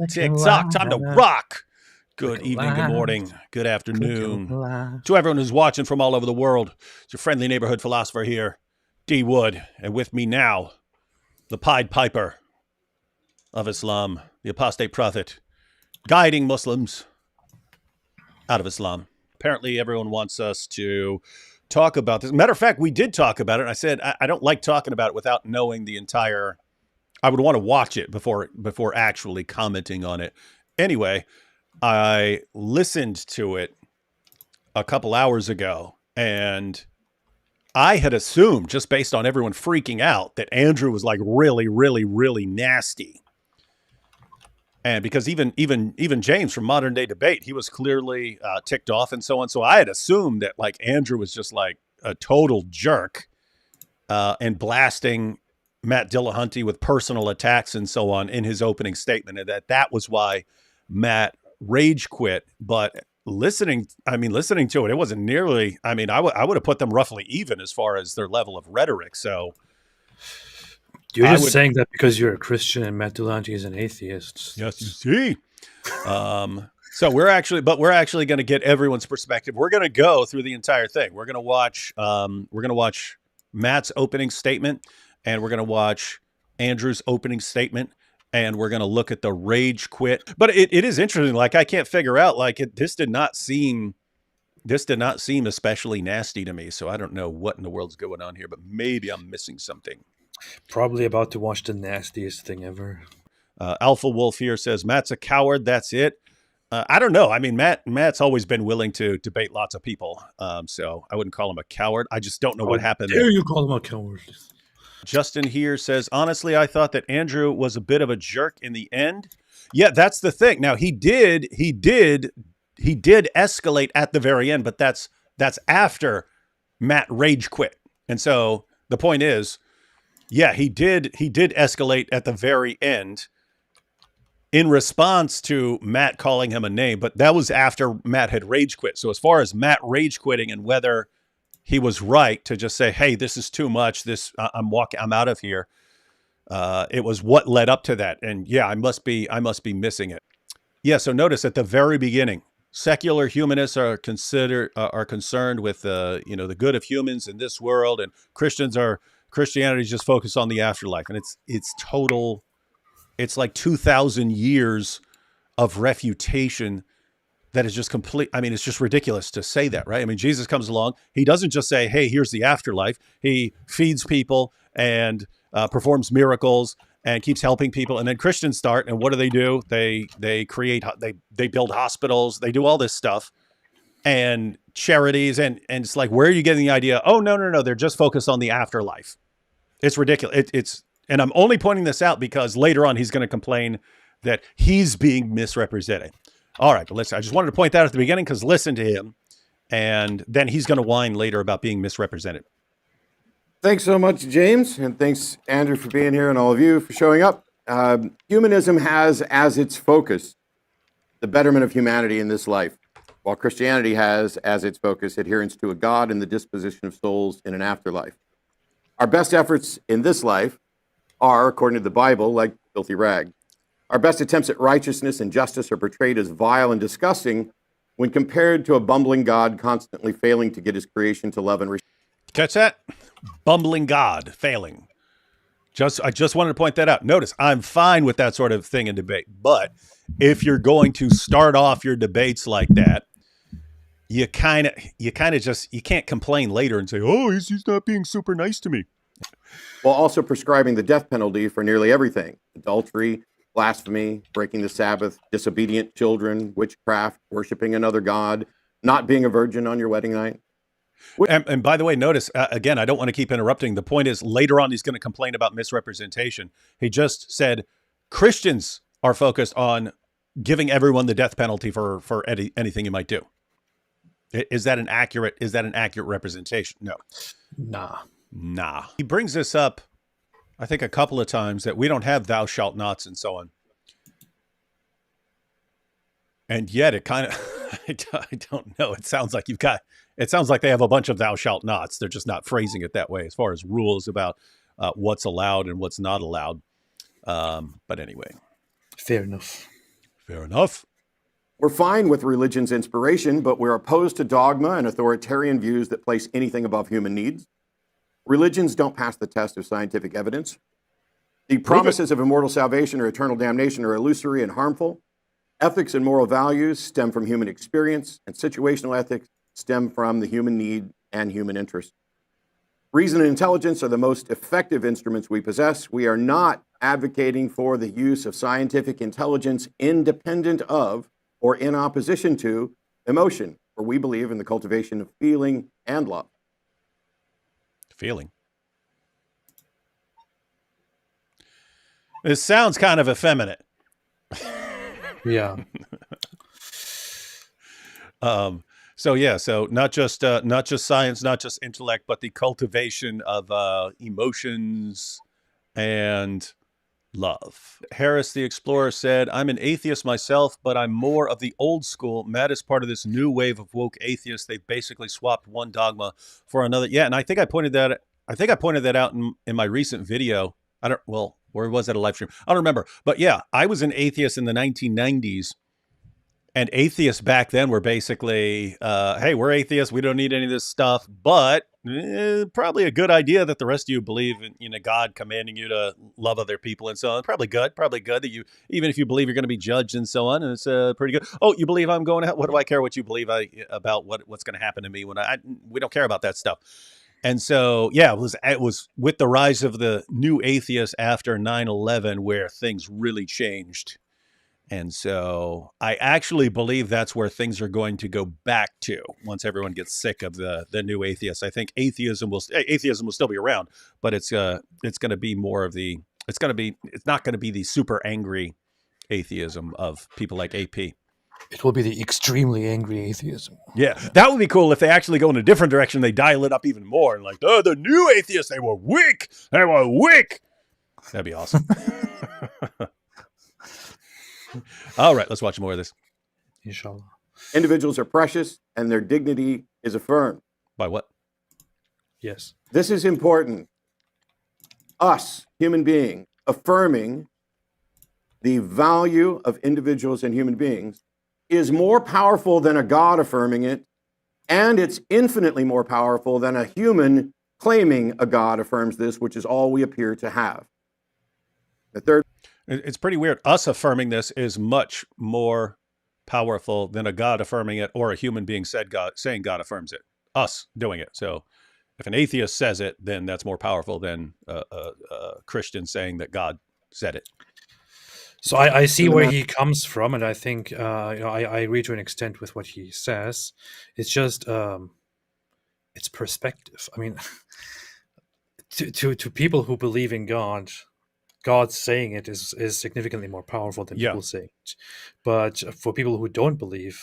Tick-tock, time to rock. Good evening, good morning, good afternoon to everyone who's watching from all over the world. It's your friendly neighborhood philosopher here, D. Wood, and with me now, the Pied Piper of Islam, the Apostate Prophet, guiding Muslims out of Islam. Apparently, everyone wants us to talk about this. Matter of fact, we did talk about it. And I said I don't like talking about it without knowing the entire. I would want to watch it before actually commenting on it. Anyway, I listened to it a couple hours ago, and I had assumed, just based on everyone freaking out, that Andrew was like really, really, really nasty. And because even James from Modern Day Debate, he was clearly ticked off and so on. So I had assumed that like Andrew was just like a total jerk and blasting Matt Dillahunty with personal attacks and so on in his opening statement, and that was why Matt rage quit. But listening to it, it wasn't nearly. I mean, I would have put them roughly even as far as their level of rhetoric. So. You're just saying that because you're a Christian and Matt Dillahunty is an atheist. Yes, you see. So we're actually going to get everyone's perspective. We're going to go through the entire thing. We're going to watch Matt's opening statement, and we're going to watch Andrew's opening statement, and we're going to look at the rage quit. But it is interesting. Like, I can't figure out, like, this did not seem especially nasty to me. So I don't know what in the world's going on here, but maybe I'm missing something. Probably about to watch the nastiest thing ever. Alpha Wolf here says, Matt's a coward. That's it. I don't know. I mean, Matt's always been willing to debate lots of people. So I wouldn't call him a coward. I just don't know what happened. How dare you call him a coward? Justin here says, honestly, I thought that Andrew was a bit of a jerk in the end. Yeah, that's the thing. Now he did escalate at the very end, but that's after Matt rage quit. And so the point is, yeah, he did escalate at the very end in response to Matt calling him a name, but that was after Matt had rage quit. So as far as Matt rage quitting and whether he was right to just say, hey, this is too much, I'm out of here. It was what led up to that. And yeah, I must be missing it. Yeah. So notice at the very beginning, secular humanists are concerned with the good of humans in this world, and Christianity is just focused on the afterlife. And it's total. It's like 2,000 years of refutation that is just complete. I mean, it's just ridiculous to say that, right? I mean, Jesus comes along. He doesn't just say, hey, here's the afterlife. He feeds people and performs miracles and keeps helping people. And then Christians start. And what do? They build hospitals. They do all this stuff and charities. And it's like, where are you getting the idea? Oh, no. They're just focused on the afterlife. It's ridiculous. And I'm only pointing this out because later on, he's going to complain that he's being misrepresented. All right, but listen, I just wanted to point that out at the beginning because listen to him, and then he's going to whine later about being misrepresented. Thanks so much, James, and thanks, Andrew, for being here and all of you for showing up. Humanism has as its focus the betterment of humanity in this life, while Christianity has as its focus adherence to a God and the disposition of souls in an afterlife. Our best efforts in this life are, according to the Bible, like filthy rag. Our best attempts at righteousness and justice are portrayed as vile and disgusting when compared to a bumbling God constantly failing to get his creation to love and respect. Catch that? Bumbling God failing. I just wanted to point that out. Notice, I'm fine with that sort of thing in debate. But if you're going to start off your debates like that, you kind of just can't complain later and say, oh, he's not being super nice to me. While also prescribing the death penalty for nearly everything: adultery, blasphemy, breaking the Sabbath, disobedient children, witchcraft, worshiping another god, not being a virgin on your wedding night. And by the way, notice, again, I don't want to keep interrupting. The point is, later on, he's going to complain about misrepresentation. He just said Christians are focused on giving everyone the death penalty for anything you might do. Is that an accurate representation? No. Nah. He brings this up, I think, a couple of times, that we don't have thou shalt nots and so on. And yet it kind of, I don't know. It sounds like they have a bunch of thou shalt nots. They're just not phrasing it that way as far as rules about what's allowed and what's not allowed. But anyway. Fair enough. Fair enough. We're fine with religion's inspiration, but we're opposed to dogma and authoritarian views that place anything above human needs. Religions don't pass the test of scientific evidence. The promises of immortal salvation or eternal damnation are illusory and harmful. Ethics and moral values stem from human experience, and situational ethics stem from the human need and human interest. Reason and intelligence are the most effective instruments we possess. We are not advocating for the use of scientific intelligence independent of or in opposition to emotion, for we believe in the cultivation of feeling and love. Feeling. This sounds kind of effeminate. Yeah. So not just science, not just intellect, but the cultivation of emotions and love. Harris the Explorer said, I'm an atheist myself, but I'm more of the old school. Matt is part of this new wave of woke atheists. They've basically swapped one dogma for another. Yeah, and I think I pointed that out in my recent video. Where was that, a live stream? I don't remember. But yeah, I was an atheist in the 1990s. And atheists back then were basically, hey, we're atheists. We don't need any of this stuff. But probably a good idea that the rest of you believe in God commanding you to love other people and so on. Probably good that you, even if you believe you're going to be judged and so on, and it's pretty good. Oh, you believe I'm going to hell? What do I care what you believe about what's going to happen to me when we don't care about that stuff. And so, yeah, it was with the rise of the new atheists after 9/11 where things really changed. And so I actually believe that's where things are going to go back to once everyone gets sick of the new atheists. I think atheism will still be around, but it's going to be more of the, it's not going to be the super angry atheism of people like AP. It will be the extremely angry atheism. Yeah, that would be cool if they actually go in a different direction. They dial it up even more. And like, oh, the new atheists, they were weak. That'd be awesome. All right, let's watch more of this. Inshallah. Individuals are precious and their dignity is affirmed. By what? Yes. This is important. Us, human beings, affirming the value of individuals and human beings is more powerful than a God affirming it, and it's infinitely more powerful than a human claiming a God affirms this, which is all we appear to have. The third. It's pretty weird. Us affirming this is much more powerful than a God affirming it or a human being saying God affirms it. Us doing it. So if an atheist says it, then that's more powerful than a Christian saying that God said it. So I see where he comes from, and I think I agree to an extent with what he says. It's just it's perspective. I mean, to people who believe in God, God saying it is significantly more powerful than people saying it. But for people who don't believe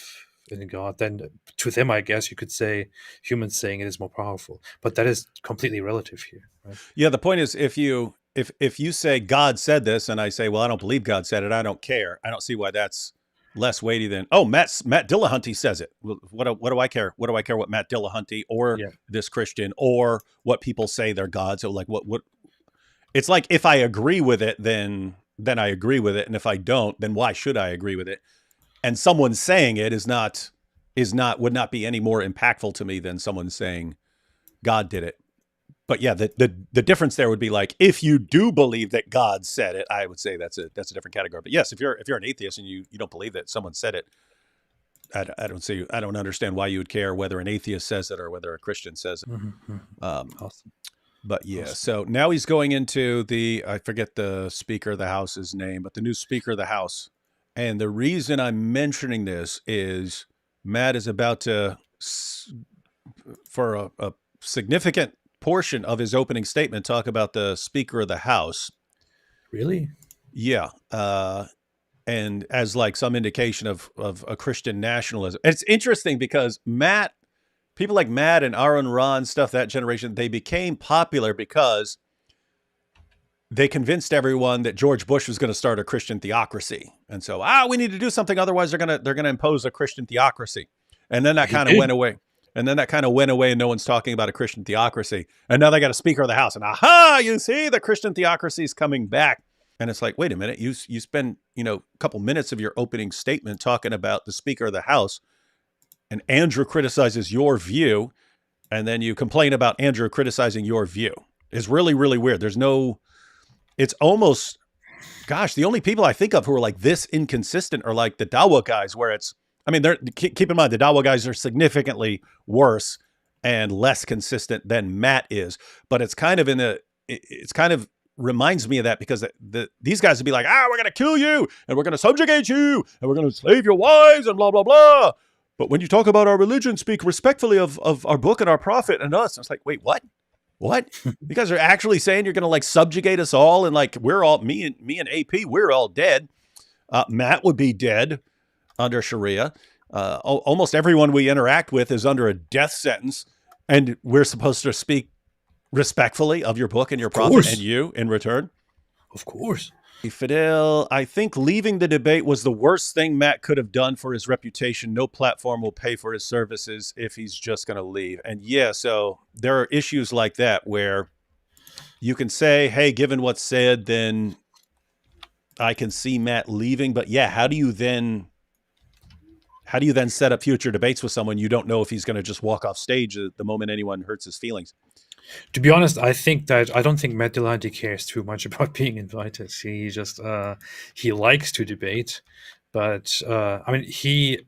in God, then to them, I guess you could say humans saying it is more powerful. But that is completely relative here. Right? Yeah, the point is if you say God said this and I say, well, I don't believe God said it, I don't care. I don't see why that's less weighty than, oh, Matt Dillahunty says it. What do I care? What do I care what Matt Dillahunty or this Christian or what people say they're God? So like what it's like if I agree with it, then I agree with it. And if I don't, then why should I agree with it? And someone saying it would not be any more impactful to me than someone saying God did it. But yeah, the difference there would be like, if you do believe that God said it, I would say that's a different category. But yes, if you're an atheist and you don't believe that someone said it, I don't understand why you would care whether an atheist says it or whether a Christian says it. Mm-hmm. Awesome. But yeah, so now he's going into I forget the Speaker of the House's name, but the new Speaker of the House. And the reason I'm mentioning this is Matt is about to, for a significant portion of his opening statement, talk about the Speaker of the House. Really? Yeah. And as like some indication of a Christian nationalism. It's interesting because people like Matt and Aaron Ron, that generation, they became popular because they convinced everyone that George Bush was going to start a Christian theocracy. And so, we need to do something. Otherwise they're going to impose a Christian theocracy. And then that kind of went away. And no one's talking about a Christian theocracy. And now they got a Speaker of the House. And you see, the Christian theocracy is coming back. And it's like, wait a minute, you spend, a couple minutes of your opening statement talking about the Speaker of the House, and Andrew criticizes your view, and then you complain about Andrew criticizing your view. It's really, really weird. It's almost, gosh, the only people I think of who are like this inconsistent are like the Dawa guys, where keep in mind, the Dawa guys are significantly worse and less consistent than Matt is, but it's kind of reminds me of that, because these guys would be like, we're going to kill you, and we're going to subjugate you, and we're going to slave your wives, and blah, blah, blah. But when you talk about our religion, speak respectfully of our book and our prophet and us. And it's like, wait, what? What? You guys are actually saying you're going to like subjugate us all, and like we're all, me and AP, we're all dead. Matt would be dead under Sharia. Almost everyone we interact with is under a death sentence, and we're supposed to speak respectfully of your book and your prophet and you in return. Of course. Fidel, I think leaving the debate was the worst thing Matt could have done for his reputation. No platform will pay for his services if he's just going to leave. And yeah, so there are issues like that where you can say, hey, given what's said, then I can see Matt leaving. But yeah, how do you then set up future debates with someone you don't know if he's going to just walk off stage the moment anyone hurts his feelings? To be honest, I don't think Matt Dillahunty cares too much about being invited. He just he likes to debate, but he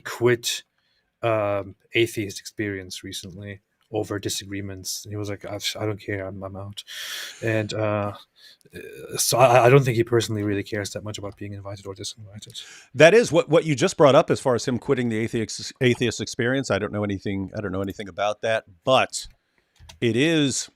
quit Atheist Experience recently over disagreements. He was like, I don't care, I'm out. And so I don't think he personally really cares that much about being invited or disinvited. That is what you just brought up as far as him quitting the Atheist Experience. I don't know anything about that, but it is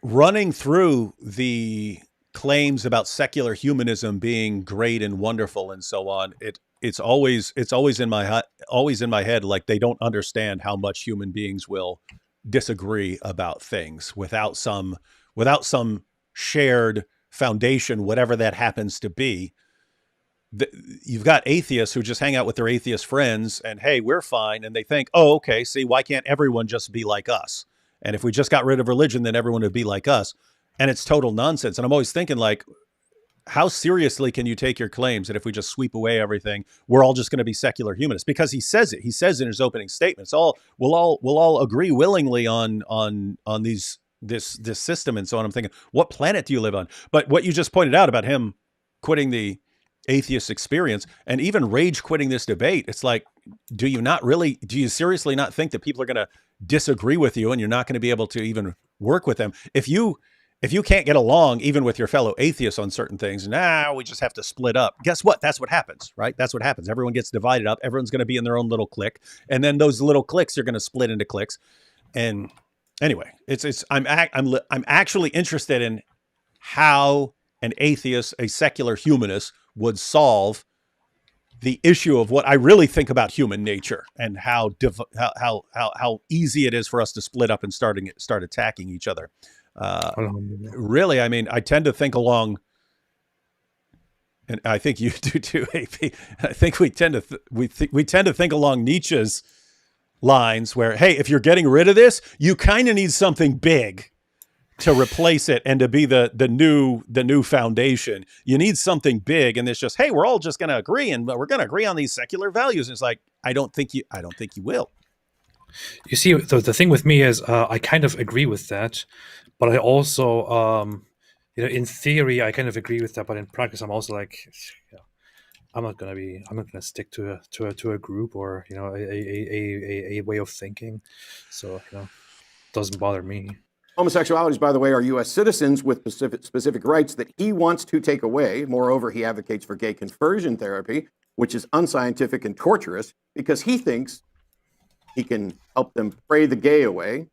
running through the claims about secular humanism being great and wonderful and so on. It's always in my head, like they don't understand how much human beings will disagree about things without some shared foundation, whatever that happens to be. You've got atheists who just hang out with their atheist friends and, hey, we're fine. And they think, oh, okay, see, why can't everyone just be like us? And if we just got rid of religion, then everyone would be like us. And it's total nonsense. And I'm always thinking, like, how seriously can you take your claims that if we just sweep away everything, we're all just going to be secular humanists? Because he says it. He says in his opening statements, we'll all agree willingly on this system and so on. I'm thinking, what planet do you live on? But what you just pointed out about him quitting the Atheist Experience and even rage quitting this debate, it's like, do you seriously not think that people are going to disagree with you and you're not going to be able to even work with them? If you can't get along even with your fellow atheists on certain things, we just have to split up. Guess what? That's what happens, right? That's what happens. Everyone gets divided up. Everyone's going to be in their own little clique. And then those little cliques are going to split into cliques. And anyway, I'm actually interested in how an atheist, a secular humanist, would solve the issue of what I really think about human nature and how easy it is for us to split up and start attacking each other. Really, I tend to think along, and I think you do too, AP. I think we tend to think along Nietzsche's lines, where, hey, if you're getting rid of this, you kind of need something big to replace it and to be the new foundation. You need something big, and it's just, hey, we're all just going to agree, and we're going to agree on these secular values. And it's like, I don't think you will. You see, the thing with me is I kind of agree with that, but I also, in theory, I kind of agree with that, but in practice, I'm also like, I'm not going to stick to a group or a way of thinking. So it doesn't bother me. Homosexualities, by the way, are U.S. citizens with specific rights that he wants to take away. Moreover, he advocates for gay conversion therapy, which is unscientific and torturous, because he thinks he can help them pray the gay away,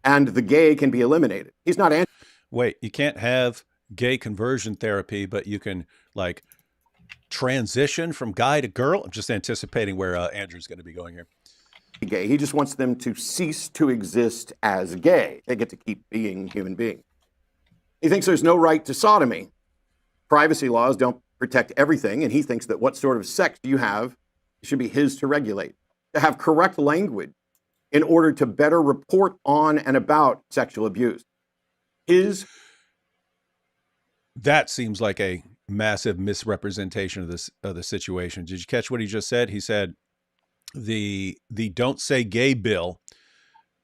and the gay can be eliminated. He's not anti. Wait, you can't have gay conversion therapy, but you can like transition from guy to girl? I'm just anticipating where Andrew's going to be going here. Gay. He just wants them to cease to exist as gay. They get to keep being human beings. He thinks there's no right to sodomy. Privacy laws don't protect everything, and he thinks that what sort of sex you have should be his to regulate. To have correct language in order to better report on and about sexual abuse. His that seems like a massive misrepresentation of the situation. Did you catch what he just said? He said the Don't Say Gay bill,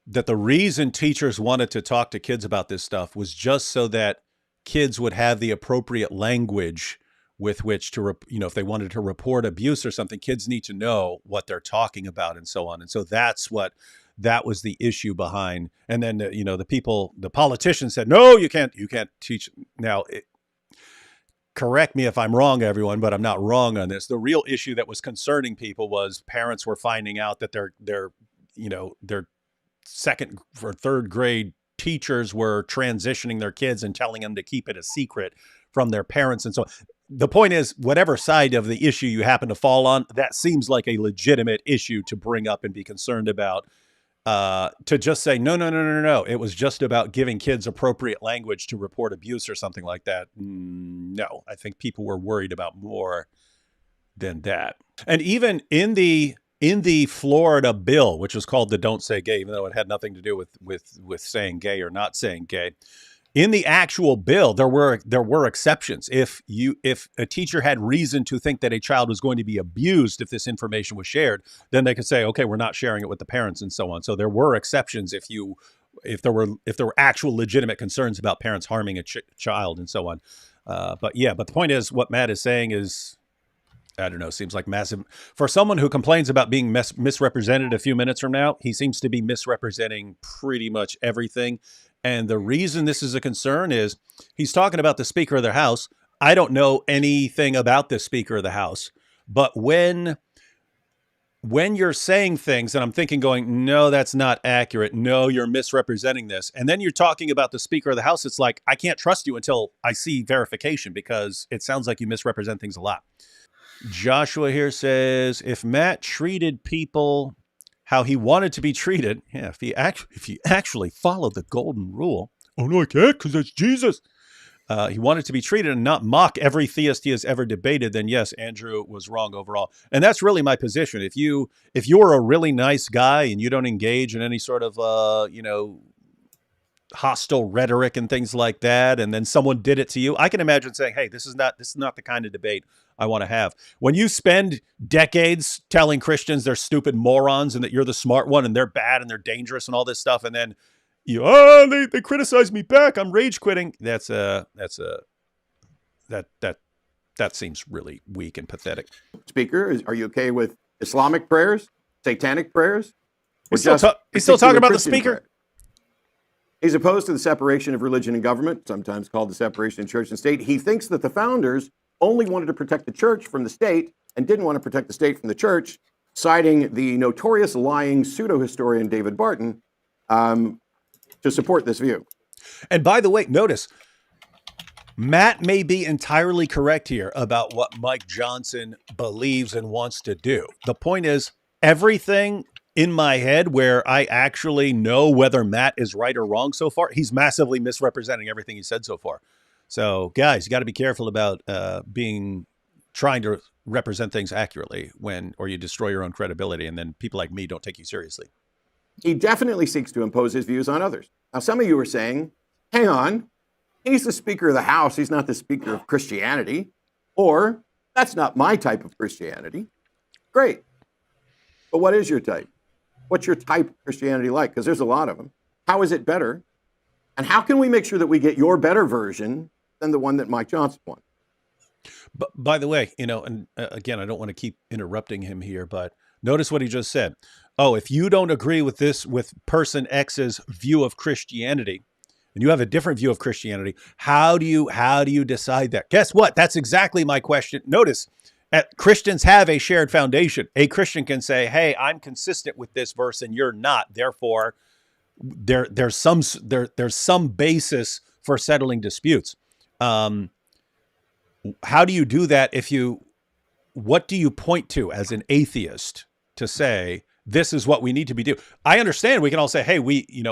that the reason teachers wanted to talk to kids about this stuff was just so that kids would have the appropriate language with which to, if they wanted to report abuse or something, kids need to know what they're talking about and so on. And so that was the issue behind. And then, the politicians said, no, you can't teach. Now, correct me if I'm wrong, everyone, but I'm not wrong on this. The real issue that was concerning people was parents were finding out that their second or third grade teachers were transitioning their kids and telling them to keep it a secret from their parents. And so the point is, whatever side of the issue you happen to fall on, that seems like a legitimate issue to bring up and be concerned about. To just say, no. It was just about giving kids appropriate language to report abuse or something like that. No, I think people were worried about more than that. And even in the Florida bill, which was called the Don't Say Gay, even though it had nothing to do with saying gay or not saying gay, in the actual bill, there were exceptions. If a teacher had reason to think that a child was going to be abused if this information was shared, then they could say, okay, we're not sharing it with the parents and so on. So there were exceptions if there were actual legitimate concerns about parents harming a child and so on. But the point is, what Matt is saying is, I don't know, seems like massive. For someone who complains about being misrepresented a few minutes from now, he seems to be misrepresenting pretty much everything. And the reason this is a concern is he's talking about the Speaker of the House. I don't know anything about the Speaker of the House, but when you're saying things and I'm thinking going, no, that's not accurate. No, you're misrepresenting this. And then you're talking about the Speaker of the House. It's like, I can't trust you until I see verification, because it sounds like you misrepresent things a lot. Joshua here says, if Matt treated people how he wanted to be treated, if he actually followed the golden rule, oh no, I can't because that's Jesus. He wanted to be treated and not mock every theist he has ever debated, then yes, Andrew was wrong overall. And that's really my position. If you're a really nice guy and you don't engage in any sort of hostile rhetoric and things like that, and then someone did it to you, I can imagine saying, hey, this is not the kind of debate I want to have. When you spend decades telling Christians they're stupid morons and that you're the smart one and they're bad and they're dangerous and all this stuff, and then they criticize me back, I'm rage quitting, that seems really weak and pathetic. Speaker, are you okay with Islamic prayers, satanic prayers? He's still talking about the Speaker? Prayer? He's opposed to the separation of religion and government, sometimes called the separation of church and state. He thinks that the founders only wanted to protect the church from the state and didn't want to protect the state from the church, citing the notorious lying pseudo-historian David Barton to support this view. And by the way, notice, Matt may be entirely correct here about what Mike Johnson believes and wants to do. The point is, everything in my head where I actually know whether Matt is right or wrong so far, he's massively misrepresenting everything he said so far. So guys, you got to be careful about trying to represent things accurately or you destroy your own credibility, and then people like me don't take you seriously. He definitely seeks to impose his views on others. Now, some of you are saying, hang on, he's the Speaker of the House, he's not the Speaker of Christianity, or that's not my type of Christianity. Great. But what is your type? What's your type of Christianity like? Because there's a lot of them. How is it better? And how can we make sure that we get your better version than the one that Mike Johnson wants? But by the way, and again, I don't want to keep interrupting him here, but notice what he just said. Oh, if you don't agree with person X's view of Christianity, and you have a different view of Christianity, how do you decide that? Guess what? That's exactly my question. Notice, Christians have a shared foundation. A Christian can say, hey, I'm consistent with this verse and you're not. Therefore, there's some basis for settling disputes. How do you do that what do you point to as an atheist to say, this is what we need to be doing? I understand we can all say, hey,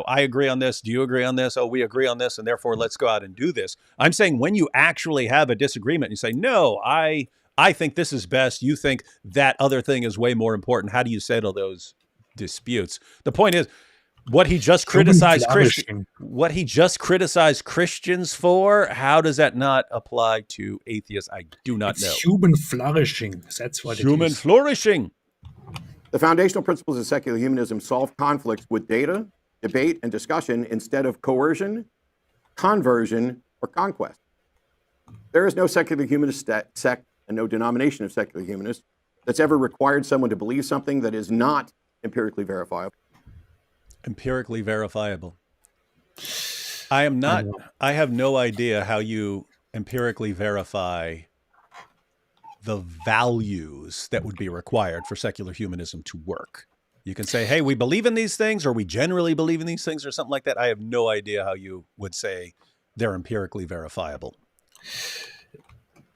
I agree on this. Do you agree on this? Oh, we agree on this. And therefore, let's go out and do this. I'm saying when you actually have a disagreement, you say, no, I think this is best. You think that other thing is way more important. How do you settle those disputes? The point is, What he just Human criticized flourishing. what he just criticized Christians for, how does that not apply to atheists? I do not It's know. human flourishing. That's what Human it is. flourishing. The foundational principles of secular humanism solve conflicts with data, debate, and discussion instead of coercion, conversion, or conquest. There is no secular humanist sect and no denomination of secular humanists that's ever required someone to believe something that is not empirically verifiable. Empirically verifiable. I have no idea how you empirically verify the values that would be required for secular humanism to work. You can say, hey, we believe in these things, or we generally believe in these things, or something like that. I have no idea how you would say they're empirically verifiable.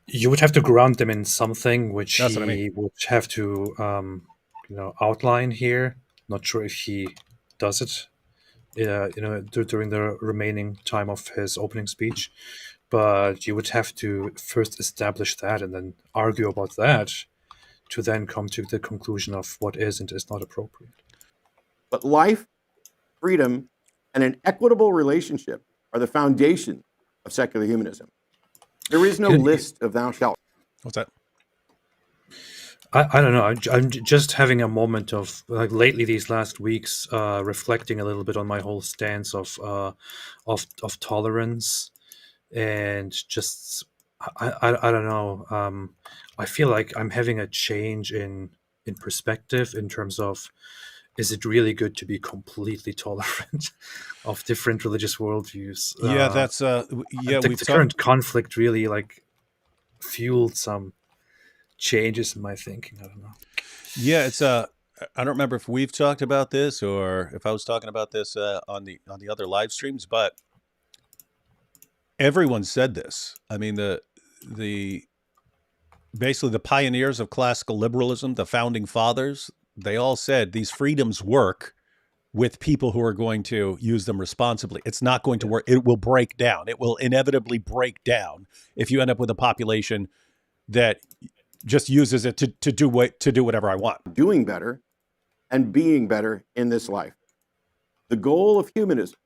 You would have to ground them in something which That's what I he would have to, outline here. Not sure if he does it, during the remaining time of his opening speech. But you would have to first establish that and then argue about that to then come to the conclusion of what is and is not appropriate. But life, freedom, and an equitable relationship are the foundation of secular humanism. There is no list of thou shalt. What's that? I don't know. I'm just having a moment of lately these last weeks, reflecting a little bit on my whole stance of tolerance, and just I don't know. I feel like I'm having a change in perspective in terms of, is it really good to be completely tolerant of different religious worldviews? Yeah, that's the current conflict really fueled some changes in my thinking. I don't know. Yeah, it's I don't remember if we've talked about this or if I was talking about this on the other live streams, but everyone said this. I mean, the basically the pioneers of classical liberalism, the founding fathers, they all said these freedoms work with people who are going to use them responsibly. It's not going to work. It will break down. It will inevitably break down if you end up with a population that just uses it to do whatever I want. Doing better and being better in this life. The goal of humanism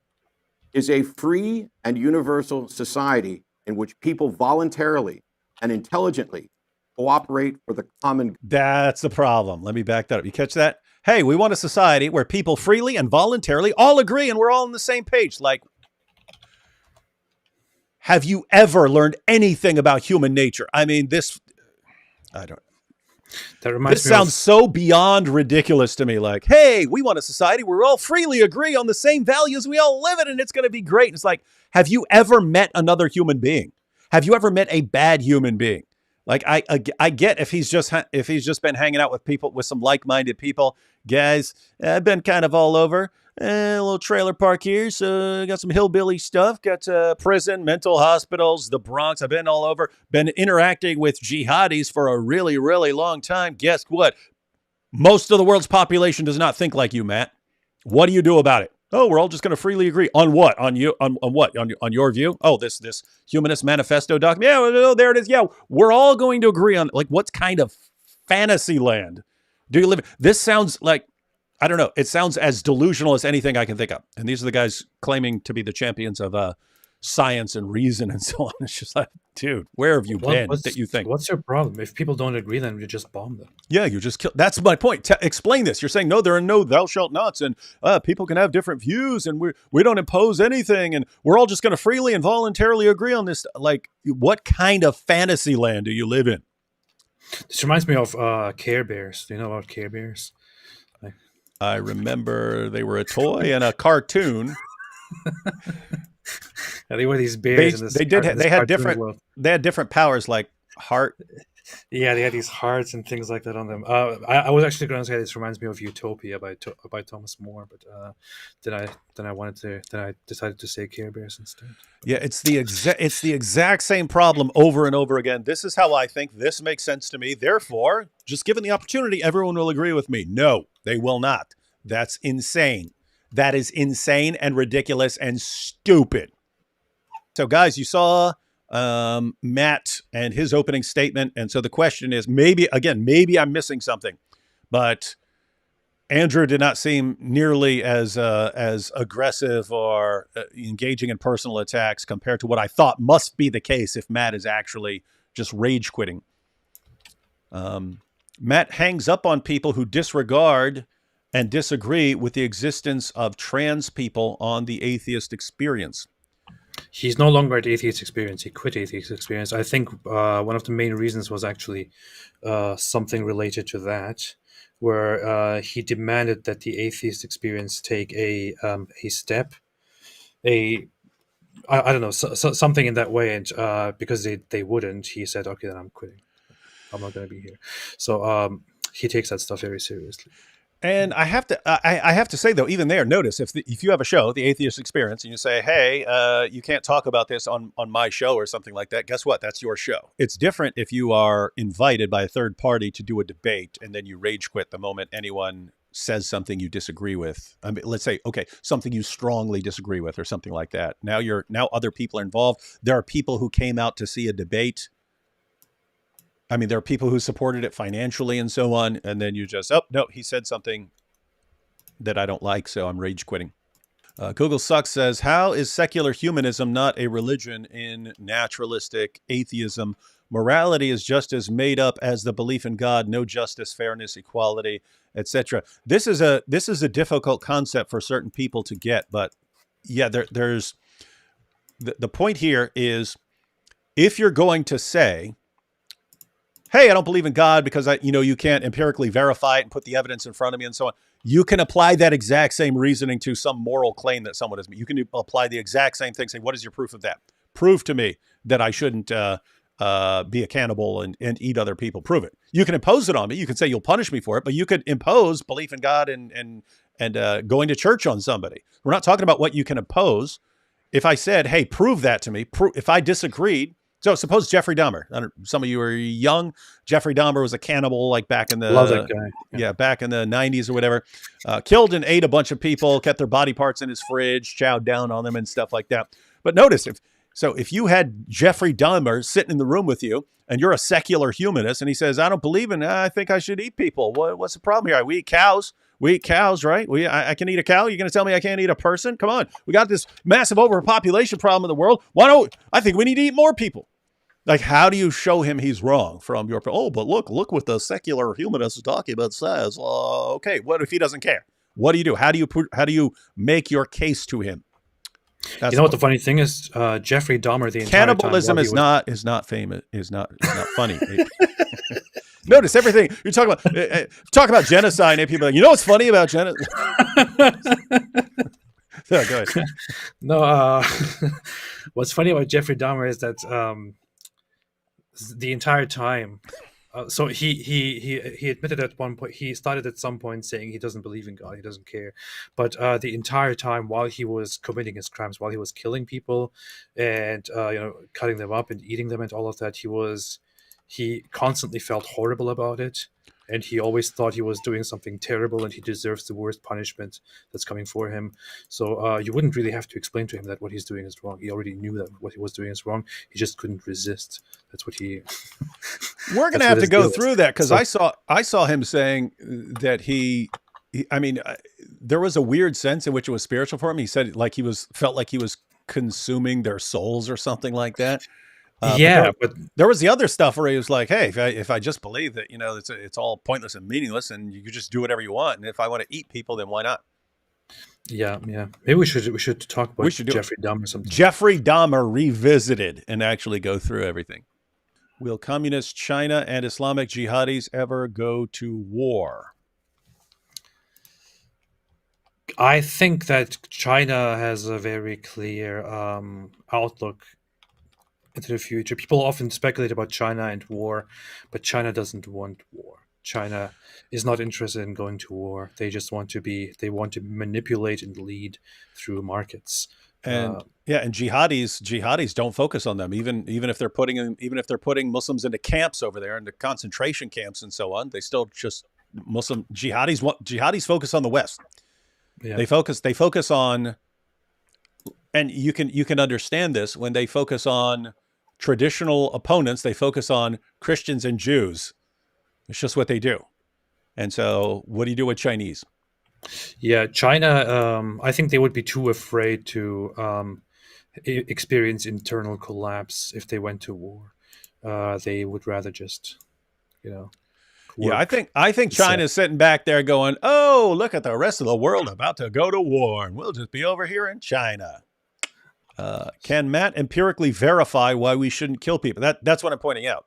is a free and universal society in which people voluntarily and intelligently cooperate for the common good. That's the problem. Let me back that up. You catch that? Hey, we want a society where people freely and voluntarily all agree and we're all on the same page. Like, have you ever learned anything about human nature? I mean, I don't. That reminds This me sounds so beyond ridiculous to me. Like, hey, we want a society where we all freely agree on the same values. We all live it, and it's going to be great. And it's like, have you ever met another human being? Have you ever met a bad human being? Like, I get if he's just been hanging out with people, with some like-minded people. Guys, I've been kind of all over. A little trailer park here, so got some hillbilly stuff. Got prison, mental hospitals, the Bronx. I've been all over. Been interacting with jihadis for a really, really long time. Guess what? Most of the world's population does not think like you, Matt. What do you do about it? Oh, we're all just going to freely agree on what? On you? On what? On your view? Oh, this Humanist Manifesto document. Yeah, well, there it is. Yeah, we're all going to agree on, like, what kind of fantasy land do you live in? This sounds like, I don't know. It sounds as delusional as anything I can think of. And these are the guys claiming to be the champions of science and reason and so on. It's just like, dude, where have you been that you think? What's your problem? If people don't agree, then you just bomb them. Yeah, you just kill. That's my point. Explain this. You're saying, no, there are no thou shalt nots, and people can have different views, and we don't impose anything, and we're all just going to freely and voluntarily agree on this. Like, what kind of fantasy land do you live in? This reminds me of Care Bears. Do you know about Care Bears? I remember they were a toy and a cartoon. Yeah, they were these bears. They had different powers, like heart. Yeah, they had these hearts and things like that on them. I was actually going to say this reminds me of Utopia by Thomas More, but then I decided to say Care Bears instead. Yeah, it's the exact same problem over and over again. This is how I think. This makes sense to me. Therefore, just given the opportunity, everyone will agree with me. No, they will not. That's insane. That is insane and ridiculous and stupid. So, guys, you saw Matt and his opening statement. And so the question is, maybe I'm missing something, but Andrew did not seem nearly as aggressive or engaging in personal attacks compared to what I thought must be the case if Matt is actually just rage quitting. Matt hangs up on people who disregard and disagree with the existence of trans people on the Atheist Experience. He's no longer at Atheist Experience. He quit Atheist Experience. I think one of the main reasons was actually something related to that, where he demanded that the Atheist Experience take a step, I don't know, something in that way, and because they wouldn't, he said, okay, then I'm quitting. I'm not going to be here. So he takes that stuff very seriously. And I have to say though, even there, notice if you have a show, the Atheist Experience, and you say, hey, you can't talk about this on my show or something like that. Guess what? That's your show. It's different if you are invited by a third party to do a debate and then you rage quit the moment anyone says something you disagree with. I mean, let's say, okay, something you strongly disagree with or something like that. Now other people are involved. There are people who came out to see a debate. I mean, there are people who supported it financially and so on. And then you just, oh, no, he said something that I don't like, so I'm rage quitting. Google Sucks says, how is secular humanism not a religion in naturalistic atheism? Morality is just as made up as the belief in God, no justice, fairness, equality, etc. This is a difficult concept for certain people to get. But yeah, there's the point here is if you're going to say, hey, I don't believe in God because you can't empirically verify it and put the evidence in front of me and so on. You can apply that exact same reasoning to some moral claim that someone has made. You can apply the exact same thing, saying, what is your proof of that? Prove to me that I shouldn't be a cannibal and eat other people. Prove it. You can impose it on me. You can say you'll punish me for it, but you could impose belief in God and going to church on somebody. We're not talking about what you can impose. If I said, hey, prove that to me, if I disagreed. So suppose Jeffrey Dahmer. Some of you are young. Jeffrey Dahmer was a cannibal, like back in the love that guy. Yeah, back in the 90s or whatever. Killed and ate a bunch of people, kept their body parts in his fridge, chowed down on them and stuff like that. But notice if you had Jeffrey Dahmer sitting in the room with you, and you're a secular humanist, and he says, I don't believe in. I think I should eat people. What's the problem here? We eat cows. We eat cows, right? I can eat a cow. You're going to tell me I can't eat a person? Come on. We got this massive overpopulation problem in the world. I think we need to eat more people. Like, how do you show him he's wrong from your, but look what the secular humanist document says. Okay. What if he doesn't care? What do you do? How do you make your case to him? That's what the funny thing is? Jeffrey Dahmer, the entire cannibalism time is not famous, is not funny. Notice everything you're talking about. Talk about genocide, and people are like, what's funny about genocide? So, go ahead. No, what's funny about Jeffrey Dahmer is that the entire time. So he admitted at one point, he started at some point saying he doesn't believe in God, he doesn't care. But the entire time while he was committing his crimes, while he was killing people and cutting them up and eating them and all of that, he constantly felt horrible about it. And he always thought he was doing something terrible and he deserves the worst punishment that's coming for him. So you wouldn't really have to explain to him that what he's doing is wrong. He already knew that what he was doing is wrong. He just couldn't resist. That's what he... We're going to have to go through that because I saw him saying that there was a weird sense in which it was spiritual for him. He said felt like he was consuming their souls or something like that. But there was the other stuff where he was like, hey, if I just believe that, it's all pointless and meaningless and you just do whatever you want. And if I want to eat people, then why not? Yeah. Maybe we should talk about Jeffrey Dahmer sometime. Jeffrey Dahmer revisited and actually go through everything. Will communist China and Islamic jihadis ever go to war? I think that China has a very clear outlook into the future. People often speculate about China and war, but China doesn't want war. China is not interested in going to war. They just want to manipulate and lead through markets. And and jihadis don't focus on them. Even if they're putting Muslims into camps over there, into concentration camps and so on, they still just Muslim jihadis focus on the West. Yeah. They focus on, and you can understand this when they focus on traditional opponents. They focus on Christians and Jews. It's just what they do. And so what do you do with Chinese? Yeah, China, I think they would be too afraid to experience internal collapse if they went to war. They would rather just, you know, Yeah, work. I think China's sitting back there going, "Oh, look at the rest of the world about to go to war, and we'll just be over here in China." Can Matt empirically verify why we shouldn't kill people? That's what I'm pointing out.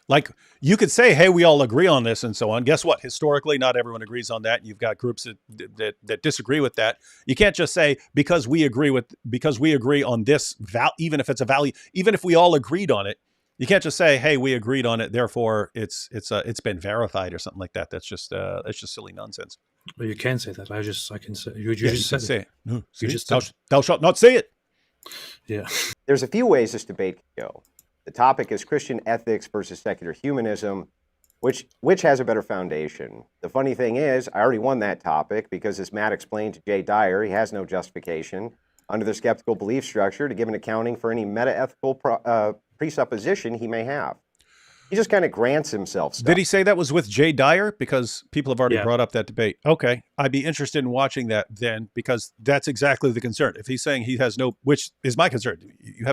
Like, you could say, "Hey, we all agree on this," and so on. Guess what? Historically, not everyone agrees on that. You've got groups that disagree with that. You can't just say because we agree on this even if it's a value, even if we all agreed on it. You can't just say, "Hey, we agreed on it, therefore it's been verified" or something like that. That's just silly nonsense. Well, you can say that. I can say you just said say it. No, You just thou shalt not say it. Yeah. There's a few ways this debate can go. The topic is Christian ethics versus secular humanism, which has a better foundation. The funny thing is, I already won that topic because, as Matt explained to Jay Dyer, he has no justification under the skeptical belief structure to give an accounting for any meta-ethical presupposition he may have. He just kind of grants himself stuff. Did he say that was with Jay Dyer? Because people have already Yeah. brought up that debate. Okay. I'd be interested in watching that then, because that's exactly the concern. If he's saying he has no, which is my concern, if you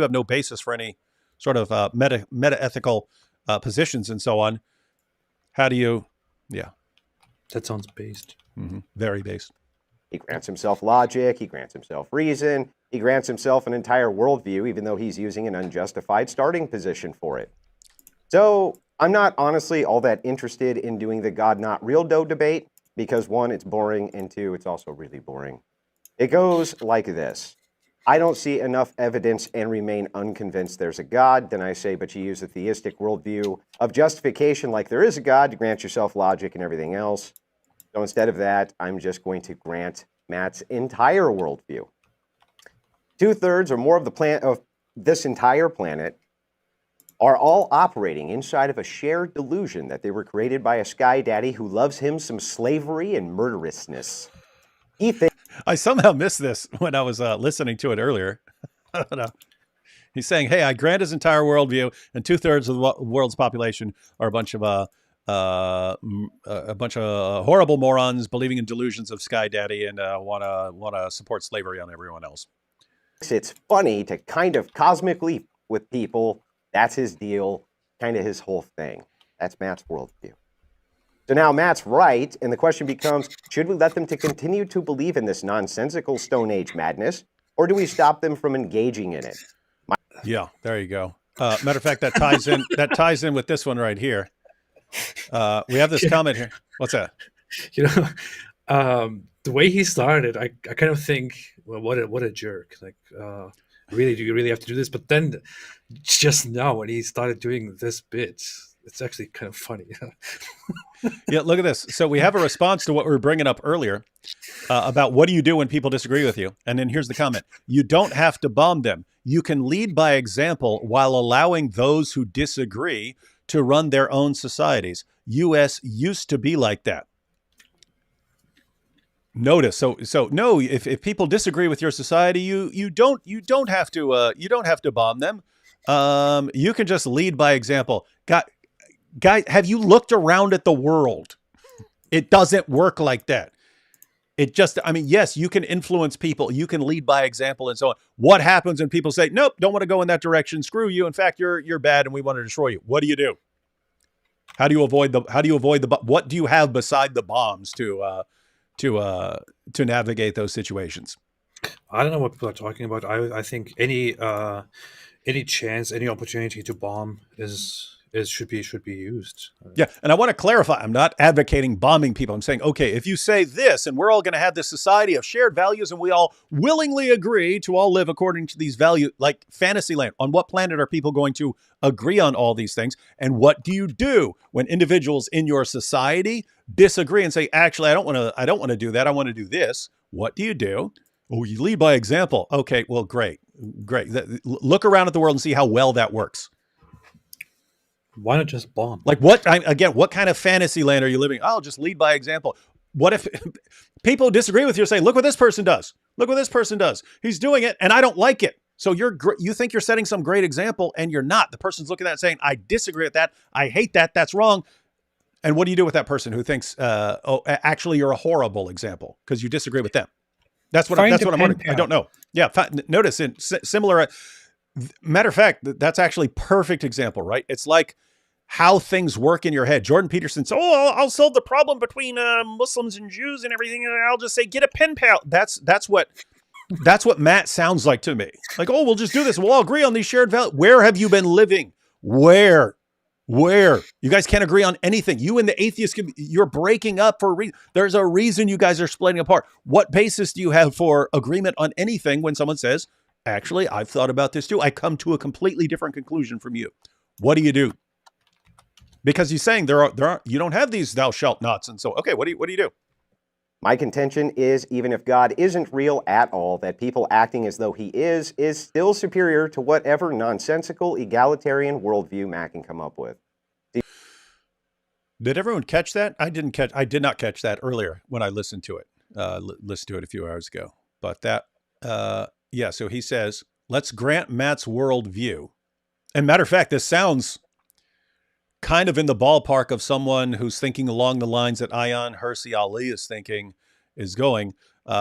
have no basis for any sort of meta-ethical positions and so on, how do you, yeah. That sounds based. Mm-hmm. Very based. He grants himself logic, he grants himself reason, he grants himself an entire worldview, even though he's using an unjustified starting position for it. So I'm not honestly all that interested in doing the God not real dough debate because, one, it's boring, and two, it's also really boring. It goes like this. I don't see enough evidence and remain unconvinced there's a God. Then I say, but you use a theistic worldview of justification like there is a God to grant yourself logic and everything else. So instead of that, I'm just going to grant Matt's entire worldview. 2/3 or more of the planet of this entire planet are all operating inside of a shared delusion that they were created by a sky daddy who loves him some slavery and murderousness. He thinks I somehow missed this when I was listening to it earlier. He's saying, "Hey, I grant his entire worldview, and 2/3 of the world's population are a bunch of horrible morons believing in delusions of Sky Daddy and want to support slavery on everyone else." it's funny to kind of cosmic leap with people. That's his deal, kind of his whole thing. That's Matt's worldview. So now Matt's right, and the question becomes, should we let them to continue to believe in this nonsensical Stone Age madness, or do we stop them from engaging in it? Yeah, there you go. Matter of fact, that ties in with this one right here. We have this comment here. What's that? You know, the way he started, I kind of think, well, what a jerk. Like, really, do you really have to do this? But then just now when he started doing this bit, it's actually kind of funny. Yeah, look at this. So we have a response to what we were bringing up earlier about what do you do when people disagree with you? And then here's the comment. You don't have to bomb them. You can lead by example while allowing those who disagree to run their own societies. U.S. used to be like that. Notice. So no, if people disagree with your society, you don't have to bomb them. You can just lead by example. Guys, have you looked around at the world? It doesn't work like that. It just, I mean, yes, you can influence people. You can lead by example and so on. What happens when people say, nope, don't want to go in that direction. Screw you. In fact, you're bad and we want to destroy you. What do? How do you avoid the, what do you have beside the bombs to navigate those situations? I don't know what people are talking about. I think any chance, any opportunity to bomb should be used. Yeah, and I want to clarify, I'm not advocating bombing people. I'm saying, okay, if you say this and we're all going to have this society of shared values and we all willingly agree to all live according to these values, like Fantasyland, on what planet are people going to agree on all these things? And what do you do when individuals in your society disagree and say, actually, I don't want to do that. I want to do this. What do you do? Oh, you lead by example. Okay, well, great. Look around at the world and see how well that works. Why not just bomb? Like what kind of fantasy land are you living? I'll just lead by example. What if people disagree with you, say, look what this person does. Look what this person does. He's doing it and I don't like it. So you think you're setting some great example and you're not. The person's looking at that and saying, I disagree with that. I hate that. That's wrong. And what do you do with that person who thinks, actually you're a horrible example because you disagree with them? That's what I'm wondering. I don't know. Yeah. Notice in similar, matter of fact, that's actually perfect example, right? It's like how things work in your head. Jordan Peterson says, I'll solve the problem between Muslims and Jews and everything. And I'll just say, get a pen pal. That's what Matt sounds like to me. Like, we'll just do this. We'll all agree on these shared values. Where have you been living? Where? You guys can't agree on anything. You and the atheists, you're breaking up for a reason. There's a reason you guys are splitting apart. What basis do you have for agreement on anything when someone says, actually, I've thought about this too. I come to a completely different conclusion from you. What do? Because he's saying you don't have these thou shalt nots. And so, okay, what do you do? My contention is, even if God isn't real at all, that people acting as though he is still superior to whatever nonsensical egalitarian worldview Matt can come up with. Did everyone catch that? I did not catch that earlier when I listened to it. Listened to it a few hours ago. But that, yeah, so he says, let's grant Matt's worldview. And matter of fact, this sounds kind of in the ballpark of someone who's thinking along the lines that Ayaan Hirsi Ali is going.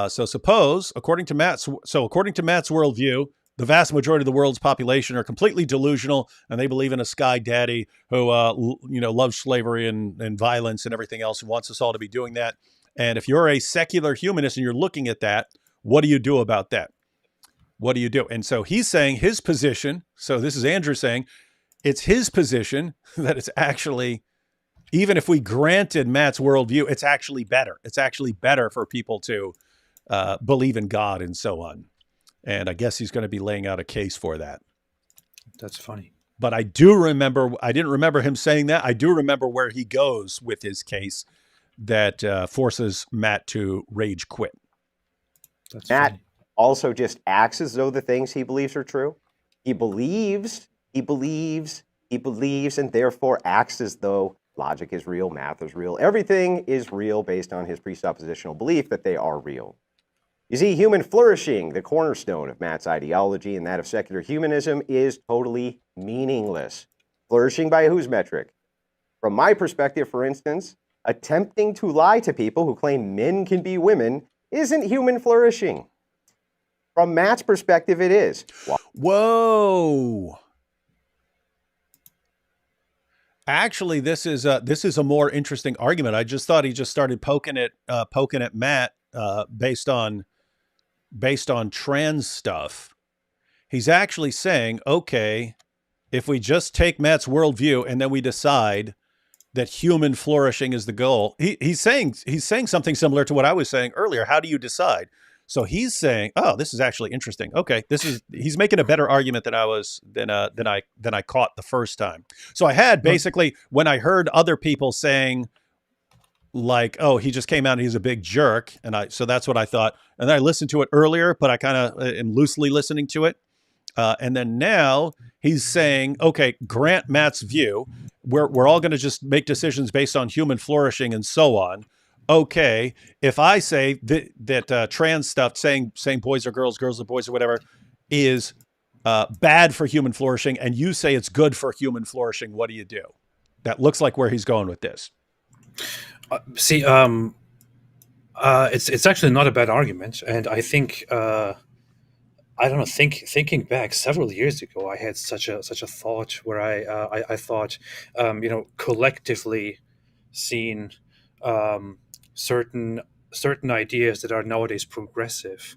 So suppose, according to Matt's worldview, the vast majority of the world's population are completely delusional, and they believe in a sky daddy who, loves slavery and violence and everything else, and wants us all to be doing that. And if you're a secular humanist and you're looking at that, what do you do about that? What do you do? And so he's saying his position. So this is Andrew saying, it's his position that it's actually, even if we granted Matt's worldview, it's actually better. It's actually better for people to believe in God and so on. And I guess he's going to be laying out a case for that. That's funny. But I didn't remember him saying that. I do remember where he goes with his case that forces Matt to rage quit. That's Matt funny. Also just acts as though the things he believes are true. He believes, and therefore acts as though logic is real, math is real. Everything is real based on his presuppositional belief that they are real. You see, human flourishing, the cornerstone of Matt's ideology and that of secular humanism, is totally meaningless. Flourishing by whose metric? From my perspective, for instance, attempting to lie to people who claim men can be women isn't human flourishing. From Matt's perspective, it is. Whoa. Actually, this is a more interesting argument. I just thought he just started poking at Matt based on trans stuff. He's actually saying, okay, if we just take Matt's worldview and then we decide that human flourishing is the goal, he's saying something similar to what I was saying earlier. How do you decide? So he's saying, oh, this is actually interesting. Okay, he's making a better argument than I caught the first time. So I had basically, when I heard other people saying like, oh, he just came out and he's a big jerk, so that's what I thought. And then I listened to it earlier, but I kind of am loosely listening to it. And then now he's saying, okay, grant Matt's view. We're all going to just make decisions based on human flourishing and so on. Okay, if I say that trans stuff, saying boys are girls, girls are boys or whatever, is bad for human flourishing, and you say it's good for human flourishing, what do you do? That looks like where he's going with this. It's actually not a bad argument, and I think I don't know. Thinking back several years ago, I had such a thought where I thought, collectively seen certain ideas that are nowadays progressive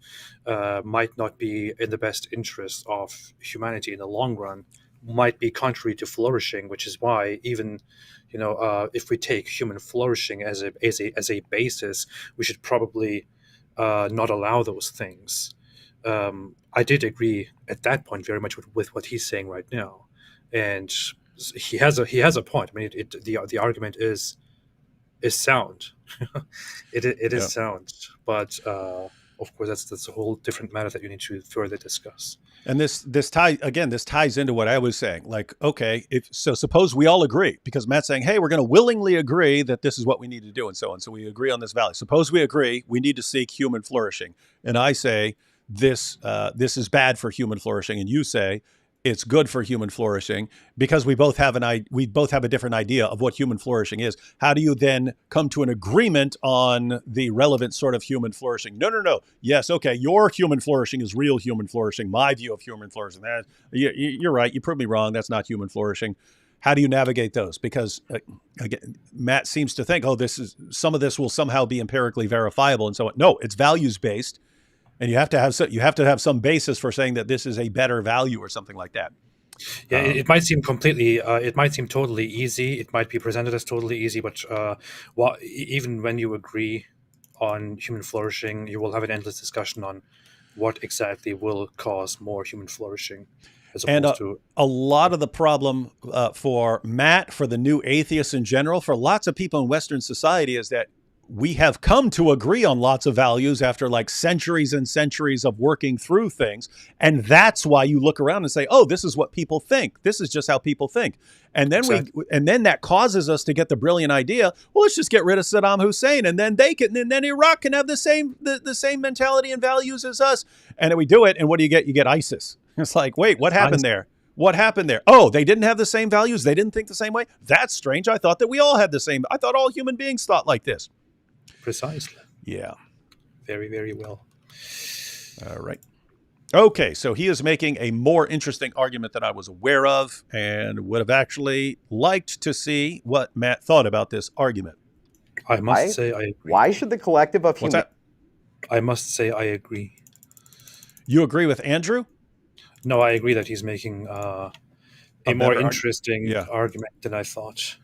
might not be in the best interest of humanity in the long run, might be contrary to flourishing, which is why even if we take human flourishing as a basis, we should probably not allow those things. I did agree at that point very much with what he's saying right now, and he has a point. I mean, the argument is sound. it is sound, but of course that's a whole different matter that you need to further discuss. And this ties into what I was saying. Like, okay, suppose we all agree, because Matt's saying, hey, we're going to willingly agree that this is what we need to do and so on. So we agree on this value. Suppose we agree we need to seek human flourishing, and I say this is bad for human flourishing, and you say it's good for human flourishing because we both have a different idea of what human flourishing is. How do you then come to an agreement on the relevant sort of human flourishing? No. Yes, okay, your human flourishing is real human flourishing. My view of human flourishing, you're right. You proved me wrong. That's not human flourishing. How do you navigate those? Because again, Matt seems to think, some of this will somehow be empirically verifiable and so on. No, it's values based. And you have to have some basis for saying that this is a better value or something like that. Yeah, it might seem totally easy. It might be presented as totally easy, but even when you agree on human flourishing, you will have an endless discussion on what exactly will cause more human flourishing. And a lot of the problem for Matt, for the new atheists in general, for lots of people in Western society is that we have come to agree on lots of values after like centuries and centuries of working through things. And that's why you look around and say, oh, this is what people think. This is just how people think. And then then that causes us to get the brilliant idea, well, let's just get rid of Saddam Hussein and then then Iraq can have the same mentality and values as us. And then we do it. And what do you get? You get ISIS. It's like, wait, what happened there? What happened there? Oh, they didn't have the same values. They didn't think the same way. That's strange. I thought that we all had the same. I thought all human beings thought like this. Precisely. Yeah. Very, very well. All right. Okay, so he is making a more interesting argument than I was aware of and would have actually liked to see what Matt thought about this argument. I must say I agree. Why should the collective of What's that? I must say I agree. You agree with Andrew? No, I agree that he's making a more interesting argument than I thought.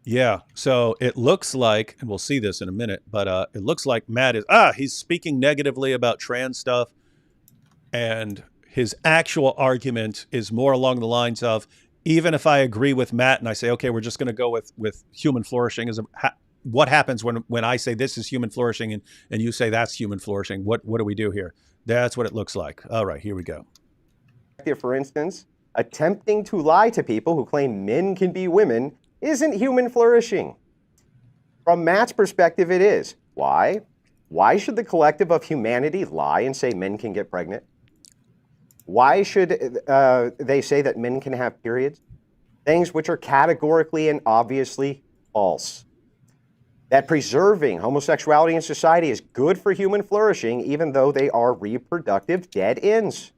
Yeah, so it looks like, and we'll see this in a minute, but it looks like Matt he's speaking negatively about trans stuff, and his actual argument is more along the lines of, even if I agree with Matt and I say, okay, we're just going to go with human flourishing, what happens when I say this is human flourishing and you say that's human flourishing? What do we do here? That's what it looks like. All right, here we go. For instance, attempting to lie to people who claim men can be women isn't human flourishing. From Matt's perspective, it is. Why? Why should the collective of humanity lie and say men can get pregnant? Why should they say that men can have periods? Things which are categorically and obviously false. That preserving homosexuality in society is good for human flourishing, even though they are reproductive dead ends.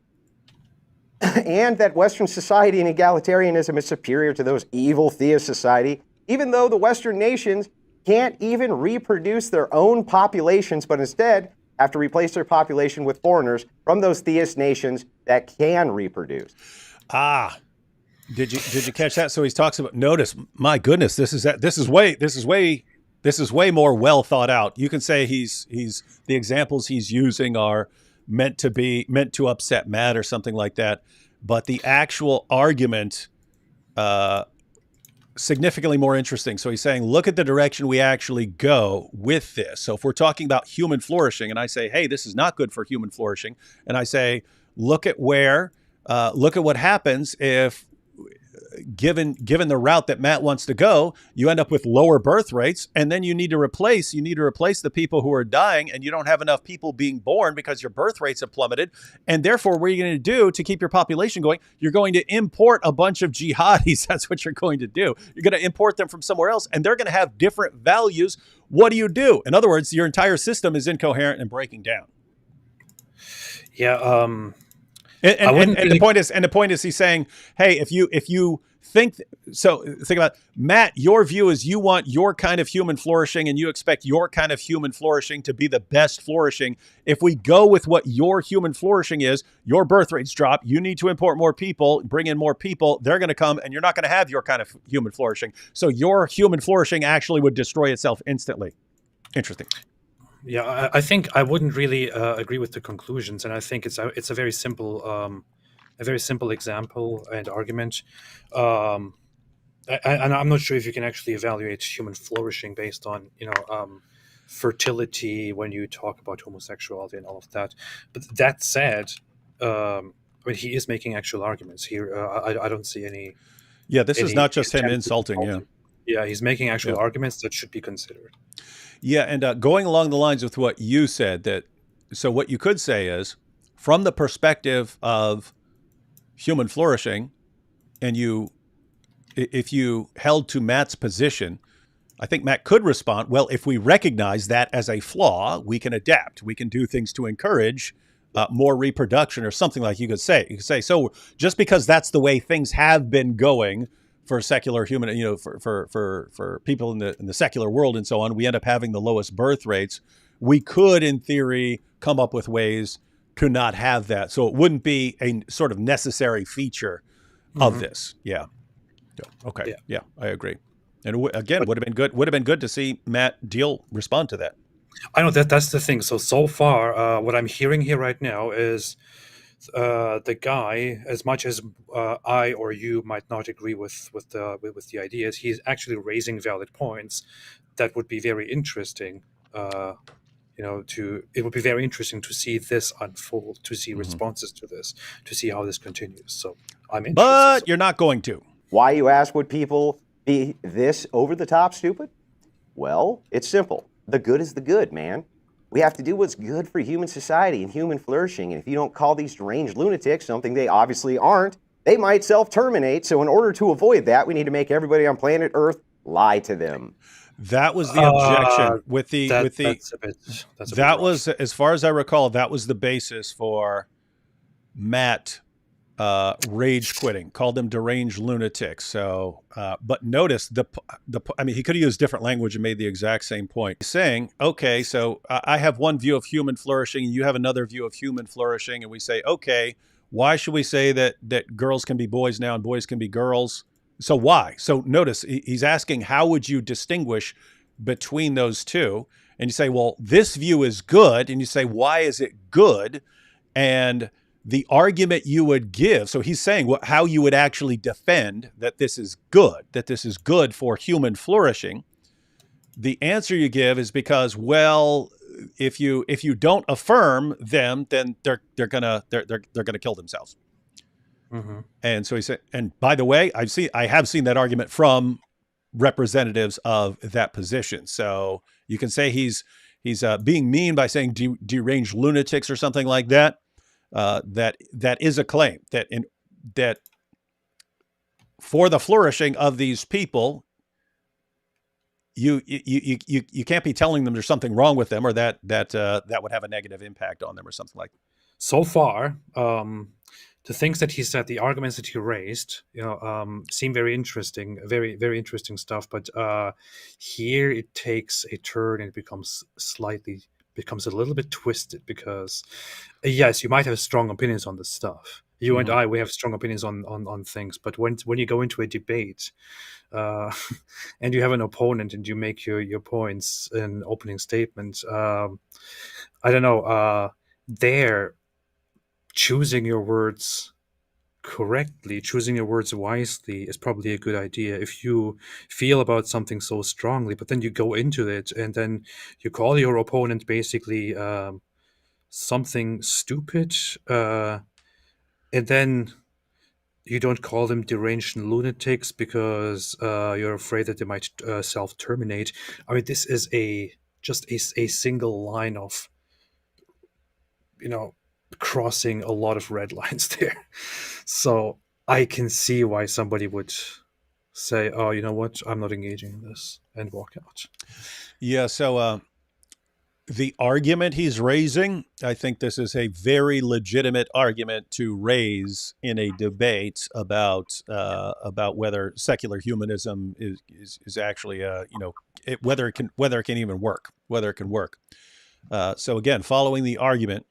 And that Western society and egalitarianism is superior to those evil theist society, even though the Western nations can't even reproduce their own populations, but instead have to replace their population with foreigners from those theist nations that can reproduce. Did you catch that? So he talks about, notice, my goodness, this is way more well thought out. You can say the examples he's using are meant to upset Matt or something like that. But the actual argument, significantly more interesting. So he's saying, look at the direction we actually go with this. So if we're talking about human flourishing and I say, hey, this is not good for human flourishing. And I say, look at what happens if, given the route that Matt wants to go, you end up with lower birth rates, and then you need to replace the people who are dying, and you don't have enough people being born because your birth rates have plummeted. And therefore, what are you going to do to keep your population going? You're going to import a bunch of jihadis. That's what you're going to do. You're going to import them from somewhere else, and they're going to have different values. What do you do? In other words, your entire system is incoherent and breaking down. Yeah. And the point is he's saying, hey, if you think about Matt, your view is you want your kind of human flourishing and you expect your kind of human flourishing to be the best flourishing. If we go with what your human flourishing is, your birth rates drop. You need to import more people, bring in more people. They're going to come and you're not going to have your kind of human flourishing. So your human flourishing actually would destroy itself instantly. Interesting. Yeah, I think I wouldn't really agree with the conclusions, and I think it's a very simple example and argument. And I'm not sure if you can actually evaluate human flourishing based on fertility when you talk about homosexuality and all of that. But that said, he is making actual arguments here. I don't see any. Yeah, this is not just him insulting. Yeah, he's making actual arguments that should be considered. Yeah, and going along the lines with what you said, so what you could say is, from the perspective of human flourishing, and if you held to Matt's position, I think Matt could respond, well, if we recognize that as a flaw, we can adapt. We can do things to encourage more reproduction or something like you could say. You could say, so just because that's the way things have been going for secular human, for people in the secular world and so on, we end up having the lowest birth rates. We could, in theory, come up with ways to not have that. So it wouldn't be a sort of necessary feature of this. Yeah. Okay. Yeah, I agree. And again, would have been good to see Matt Deal respond to that. I know that's the thing. So far, what I'm hearing here right now is the guy, as much as I or you might not agree with the ideas, he's actually raising valid points that would be very interesting. It would be very interesting to see this unfold, to see responses to this, to see how this continues. So I'm interested. But you're not going to. Why, you ask, would people be this over the top stupid? Well, it's simple. The good is the good, man. We have to do what's good for human society and human flourishing. And if you don't call these deranged lunatics something they obviously aren't, they might self-terminate. So in order to avoid that, we need to make everybody on planet Earth lie to them. That was the objection with the that was, as far as I recall, that was the basis for Matt rage quitting, called them deranged lunatics. So, but notice I mean, he could have used different language and made the exact same point, saying, okay, so I have one view of human flourishing and you have another view of human flourishing. And we say, okay, why should we say that girls can be boys now and boys can be girls? So why? So notice he's asking, how would you distinguish between those two? And you say, well, this view is good. And you say, why is it good? And the argument you would give, so he's saying how you would actually defend that this is good for human flourishing. The answer you give is because, well, if you don't affirm them, then they're gonna kill themselves. Mm-hmm. And so he said, and by the way, I have seen that argument from representatives of that position. So you can say he's being mean by saying deranged lunatics or something like that. That is a claim that for the flourishing of these people, you can't be telling them there's something wrong with them or that would have a negative impact on them or something like that. So far, the things that he said, the arguments that he raised, seem very interesting, very, very interesting stuff. But here it takes a turn and it becomes a little bit twisted because, yes, you might have strong opinions on this stuff. You and I, we have strong opinions on things. But when you go into a debate and you have an opponent and you make your points in opening statements, I don't know, they're choosing your words correctly, choosing your words wisely is probably a good idea. If you feel about something so strongly, but then you go into it and then you call your opponent basically something stupid, and then you don't call them deranged lunatics because you're afraid that they might self-terminate. I mean, this is just a single line of, crossing a lot of red lines there. So I can see why somebody would say, oh, you know what, I'm not engaging in this, and walk out. Yeah, so the argument he's raising, I think this is a very legitimate argument to raise in a debate about whether secular humanism is actually whether it can even work, whether it can work. So again, following the argument,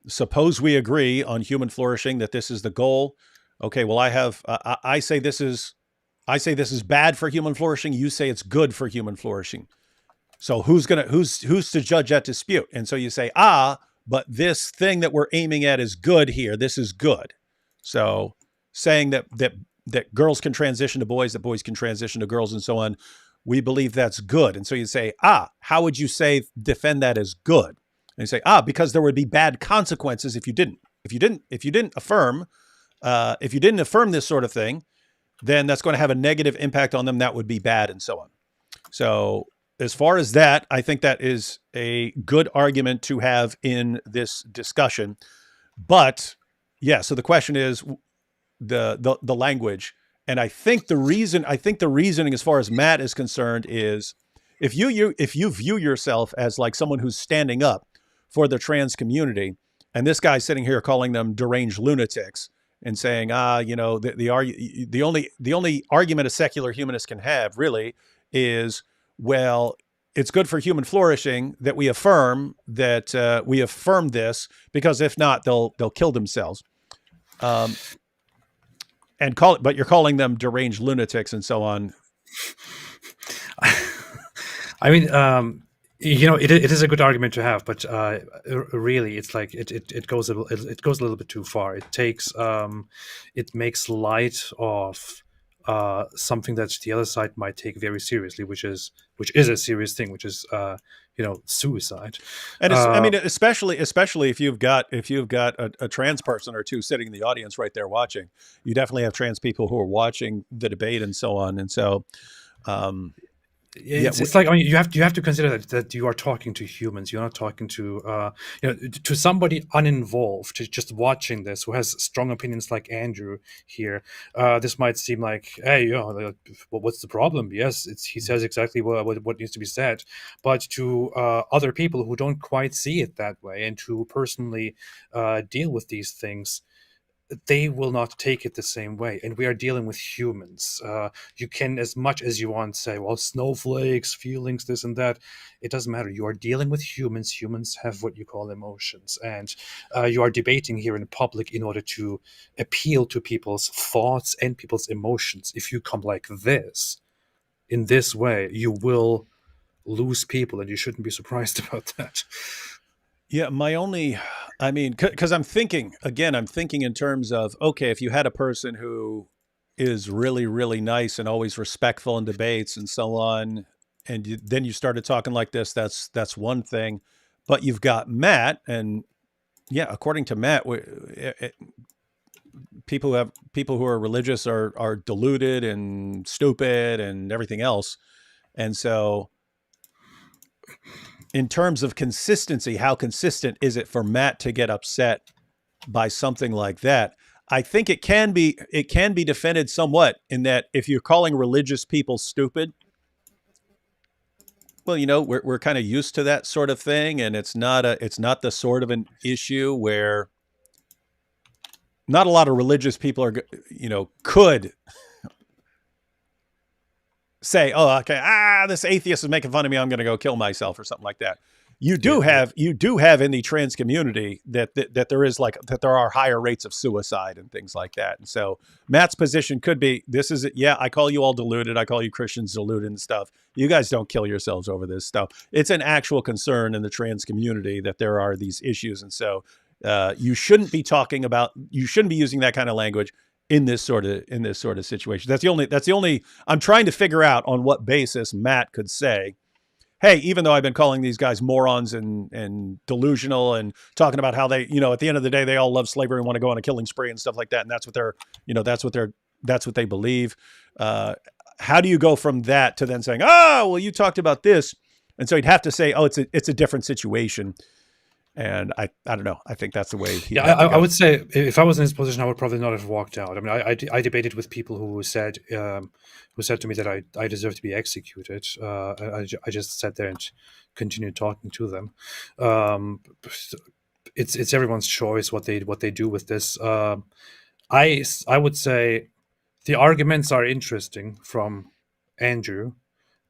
suppose we agree on human flourishing that this is the goal. Okay, well, I say this is bad for human flourishing. You say it's good for human flourishing. So who's to judge that dispute? And so you say, but this thing that we're aiming at is good here. This is good. So saying that girls can transition to boys, that boys can transition to girls, and so on, we believe that's good. And so you say, how would you defend that as good? And you say, because there would be bad consequences if you didn't affirm this sort of thing, then that's going to have a negative impact on them. That would be bad, and so on. So as far as that, I think that is a good argument to have in this discussion. But yeah. So the question is the language, and I think the reasoning, as far as Matt is concerned, is if you view yourself as like someone who's standing up for the trans community, and this guy's sitting here calling them deranged lunatics and saying, the only argument a secular humanist can have really is, well, it's good for human flourishing that we affirm this, because if not, they'll kill themselves. But you're calling them deranged lunatics and so on. I mean, it is a good argument to have, but really, it's like it goes a little bit too far. It makes light of something that the other side might take very seriously, which is a serious thing, which is suicide. And I mean, especially if you've got a trans person or two sitting in the audience right there watching. You definitely have trans people who are watching the debate and so on, and so. It's like, I mean, you have to consider that you are talking to humans. You're not talking to to somebody uninvolved, just watching this, who has strong opinions like Andrew here. This might seem like, hey, what's the problem? Yes, he says exactly what needs to be said. But to other people who don't quite see it that way, and to personally deal with these things, they will not take it the same way. And we are dealing with humans. You can, as much as you want, say, well, snowflakes, feelings, this and that. It doesn't matter. You are dealing with humans. Humans have what you call emotions. And you are debating here in public in order to appeal to people's thoughts and people's emotions. If you come like this, in this way, you will lose people, and you shouldn't be surprised about that. Yeah, because I'm thinking in terms of, okay, if you had a person who is really, really nice and always respectful in debates and so on, and then you started talking like this, that's one thing. But you've got Matt, and yeah, according to Matt, people who are religious are deluded and stupid and everything else, and so. In terms of consistency, how consistent is it for Matt to get upset by something like that? I think it can be defended somewhat, in that if you're calling religious people stupid, well, we're kind of used to that sort of thing, and it's not the sort of an issue where not a lot of religious people are, could say, oh, okay, this atheist is making fun of me, I'm going to go kill myself or something like that. You do have in the trans community that there is that there are higher rates of suicide and things like that. And so Matt's position could be, this is it. Yeah, I call you all deluded. I call you Christians deluded and stuff. You guys don't kill yourselves over this stuff. It's an actual concern in the trans community that there are these issues. And so you shouldn't be using that kind of language in this sort of situation. That's the only I'm trying to figure out on what basis Matt could say, hey, even though I've been calling these guys morons and delusional and talking about how they, at the end of the day, they all love slavery and want to go on a killing spree and stuff like that. And that's what they believe. How do you go from that to then saying, oh, well, you talked about this. And so he'd have to say, oh, it's a different situation. And I don't know. I think that's the way. I would say if I was in his position, I would probably not have walked out. I mean, I debated with people who said to me that I deserve to be executed. I just sat there and continued talking to them. It's everyone's choice what they do with this. I would say the arguments are interesting from Andrew.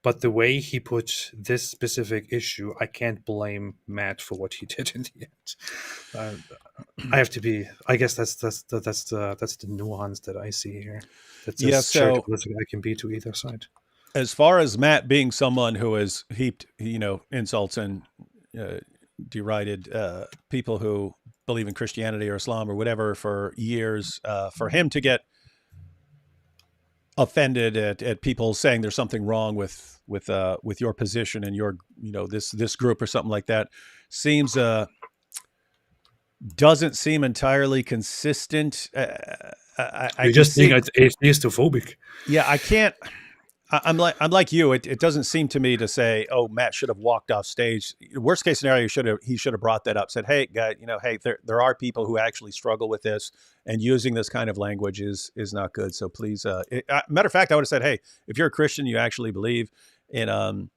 But the way he put this specific issue, I can't blame Matt for what he did in the end. I have to be. I guess that's the nuance that I see here. That's as charitable as I can be to either side. As far as Matt being someone who has heaped, insults and derided people who believe in Christianity or Islam or whatever for years, for him to get offended at people saying there's something wrong with your position and your this group or something like that doesn't seem entirely consistent. You're just saying it's atheistophobic. Yeah, I can't. I'm like you. It doesn't seem to me to say, oh, Matt should have walked off stage. Worst case scenario, he should have brought that up. Said, hey, guy, hey, there are people who actually struggle with this, and using this kind of language is not good. So please, matter of fact, I would have said, hey, if you're a Christian, you actually believe in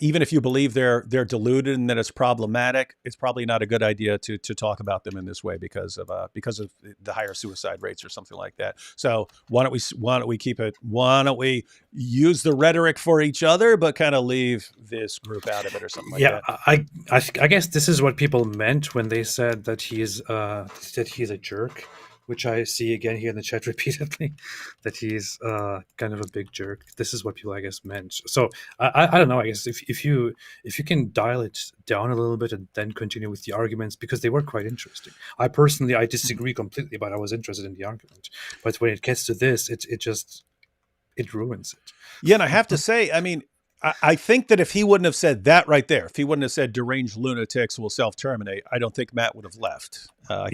even if you believe they're deluded and that it's problematic, it's probably not a good idea to talk about them in this way because of the higher suicide rates or something like that. So why don't we use the rhetoric for each other, but kind of leave this group out of it or something like that. I guess this is what people meant when they said that he's a jerk, which I see again here in the chat repeatedly, that he's kind of a big jerk. This is what people, I guess, meant. So I don't know. I guess if you can dial it down a little bit and then continue with the arguments, because they were quite interesting. I disagree completely, but I was interested in the argument. But when it gets to this, it ruins it. Yeah, and I have to say, I mean, I think that if he wouldn't have said that right there, if he wouldn't have said deranged lunatics will self-terminate, I don't think Matt would have left. I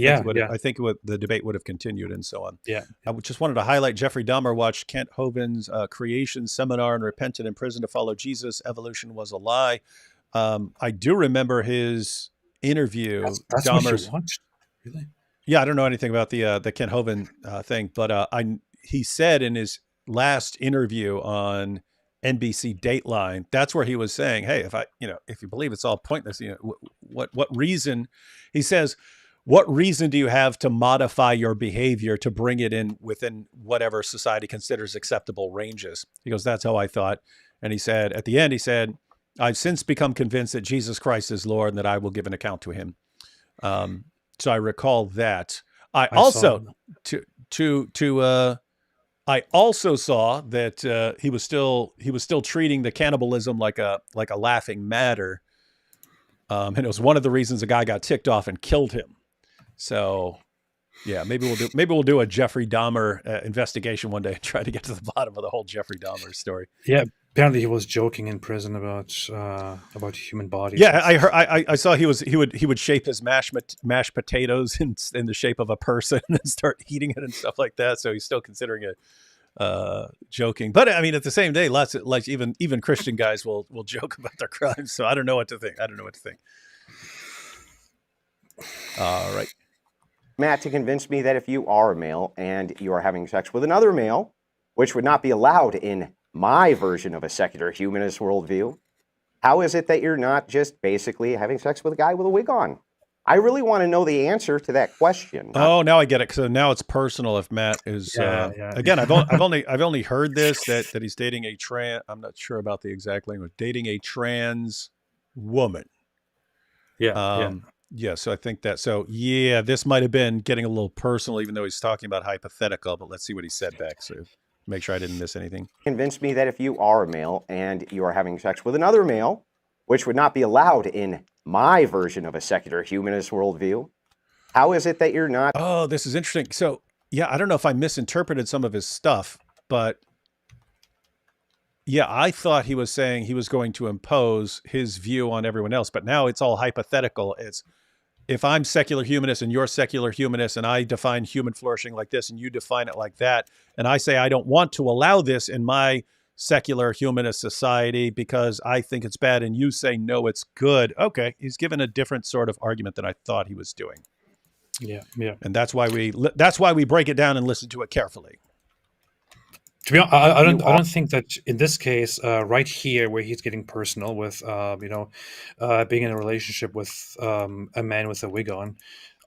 think the debate would have continued and so on. Yeah. I just wanted to highlight Jeffrey Dahmer watched Kent Hovind's creation seminar and repented in prison to follow Jesus. Evolution was a lie. I do remember his interview. That's what you watched? Really? Yeah, I don't know anything about the Kent Hovind thing, but he said in his last interview on NBC Dateline, that's where he was saying, hey, if you believe it's all pointless, what reason, he says, what reason do you have to modify your behavior to bring it in within whatever society considers acceptable ranges? He goes, that's how I thought. And he said, at the end, I've since become convinced that Jesus Christ is Lord and that I will give an account to him. So I recall that. I also saw that he was still treating the cannibalism like a laughing matter, and it was one of the reasons a guy got ticked off and killed him. So, yeah, maybe we'll do a Jeffrey Dahmer investigation one day and try to get to the bottom of the whole Jeffrey Dahmer story. Yeah, apparently he was joking in prison about human bodies. Yeah, I saw he would shape his mashed potatoes in the shape of a person and start eating it and stuff like that. So he's still considering it joking. But I mean, at the same day, even Christian guys will joke about their crimes. So I don't know what to think. All right. Matt, to convince me that if you are a male and you are having sex with another male, which would not be allowed in my version of a secular humanist worldview, how is it that you're not just basically having sex with a guy with a wig on? I really want to know the answer to that question. Oh, now I get it. So now it's personal. If Matt is again, I've only heard this that he's dating a trans. I'm not sure about the exact language. Dating a trans woman. Yeah. So I think that. So yeah, this might have been getting a little personal, even though he's talking about hypothetical. But let's see what he said back. So make sure I didn't miss anything. Convince me that if you are a male and you are having sex with another male, which would not be allowed in my version of a secular humanist worldview, how is it that you're not? Oh, this is interesting. So yeah, I don't know if I misinterpreted some of his stuff, but yeah, I thought he was saying he was going to impose his view on everyone else, but now it's all hypothetical. It's if I'm secular humanist and you're secular humanist and I define human flourishing like this and you define it like that, and I say I don't want to allow this in my secular humanist society because I think it's bad, and you say no, it's good. Okay, he's given a different sort of argument than I thought he was doing. Yeah. And that's why we break it down and listen to it carefully. To be honest, I don't think that in this case, right here, where he's getting personal with, being in a relationship with a man with a wig on,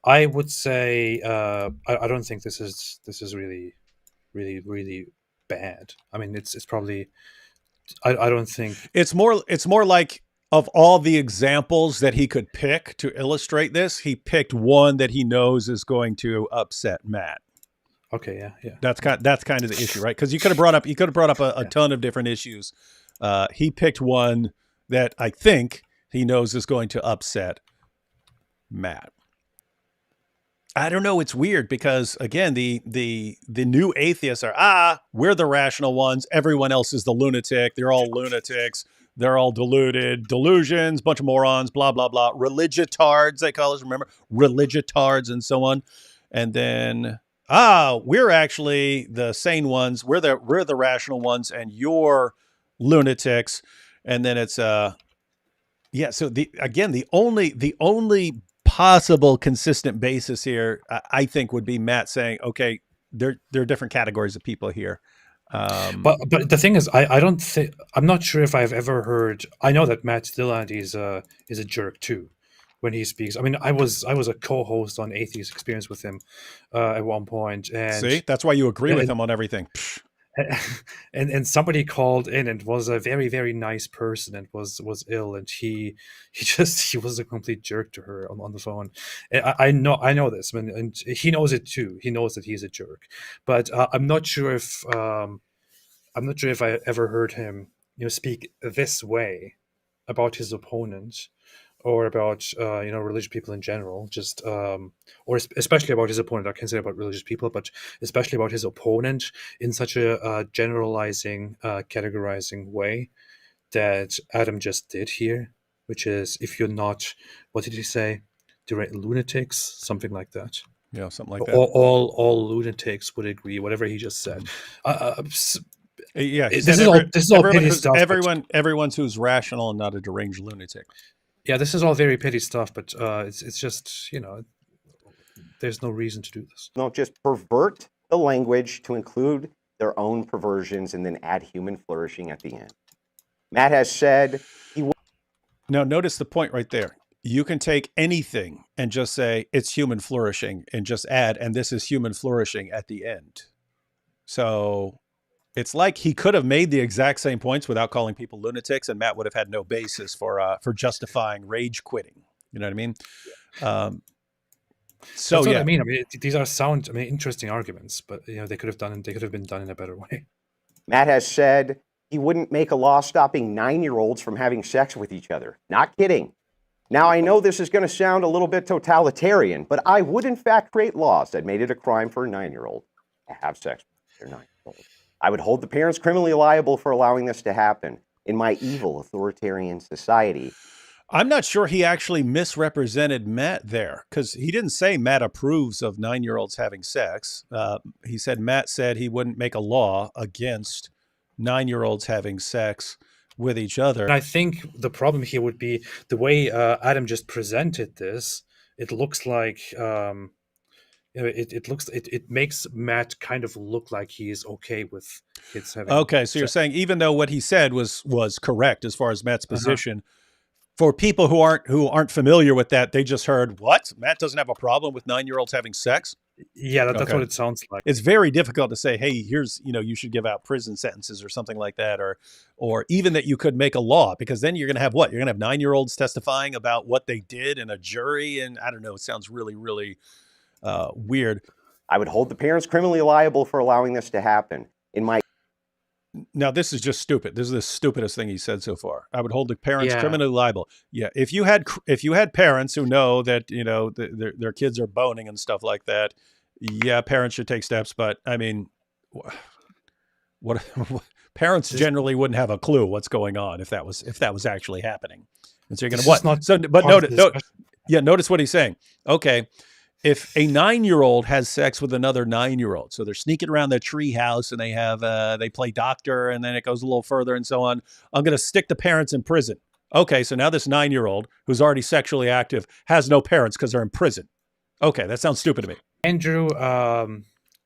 I would say I don't think this is really, really, really bad. I mean, it's probably. I don't think it's more like of all the examples that he could pick to illustrate this, he picked one that he knows is going to upset Matt. Okay, yeah. That's kind of the issue, right? Because you could have brought up a ton of different issues. He picked one that I think he knows is going to upset Matt. I don't know. It's weird because again, the new atheists are we're the rational ones. Everyone else is the lunatic. They're all lunatics. They're all deluded, delusions, bunch of morons, blah blah blah. Religitards, they call us. Remember, religitards and so on. And then we're actually the sane ones. We're the rational ones, and you're lunatics. And then it's yeah. So the only possible consistent basis here, I think, would be Matt saying, okay, there are different categories of people here. But the thing is, I don't think, I'm not sure if I've ever heard. I know that Matt Dillahunty is a jerk too when he speaks. I mean, I was a co-host on Atheist Experience with him at one point, and see, that's why you agree with him on everything. and somebody called in and was a very, very nice person and was ill, and he was a complete jerk to her on the phone. I know this, and he knows it too. He knows that he's a jerk, but I'm not sure if I ever heard him speak this way about his opponent or about religious people in general, just or especially about his opponent. I can't say about religious people, but especially about his opponent in such a generalizing, categorizing way that Adam just did here, which is, if you're not, what did he say, direct lunatics, something like that. Yeah, something like that. All lunatics would agree, whatever he just said. Yeah, this is all petty stuff. Everyone's who's rational and not a deranged lunatic. Yeah, this is all very petty stuff, but it's just, there's no reason to do this. No, just pervert the language to include their own perversions and then add human flourishing at the end. Matt has said he will. Now, notice the point right there. You can take anything and just say it's human flourishing and just add, and this is human flourishing at the end. So it's like he could have made the exact same points without calling people lunatics, and Matt would have had no basis for justifying rage quitting. You know what I mean? So that's what yeah, I mean. These are sound, interesting arguments, but they could have been done in a better way. Matt has said he wouldn't make a law stopping 9-year-olds from having sex with each other. Not kidding. Now, I know this is going to sound a little bit totalitarian, but I would in fact create laws that made it a crime for a 9-year-old to have sex with their 9-year-old. I would hold the parents criminally liable for allowing this to happen in my evil authoritarian society. I'm not sure he actually misrepresented Matt there, because he didn't say Matt approves of 9-year-olds having sex. He said Matt said he wouldn't make a law against 9-year-olds having sex with each other. And I think the problem here would be the way Adam just presented this. It looks like it makes Matt kind of look like he is okay with kids having. Okay, so you're saying even though what he said was correct as far as Matt's position, for people who aren't familiar with that, they just heard, what? Matt doesn't have a problem with 9-year-olds having sex? Yeah, that's what it sounds like. It's very difficult to say, hey, here's, you should give out prison sentences or something like that, or even that you could make a law, because then you're going to have what? You're going to have 9-year-olds testifying about what they did in a jury, and I don't know, it sounds really, really weird. I would hold the parents criminally liable for allowing this to happen in my. Now, this is just stupid. This is the stupidest thing he said so far. I would hold the parents criminally liable. Yeah, if you had parents who know that their kids are boning and stuff like that, yeah, parents should take steps. But I mean, what parents generally wouldn't have a clue what's going on if that was actually happening. And so you're going to what? So, but notice what he's saying. Okay. If a 9-year-old has sex with another 9-year-old, so they're sneaking around their tree house and they play doctor, and then it goes a little further and so on, I'm going to stick the parents in prison. Okay, so now this 9-year-old who's already sexually active has no parents because they're in prison. Okay, that sounds stupid to me. Andrew,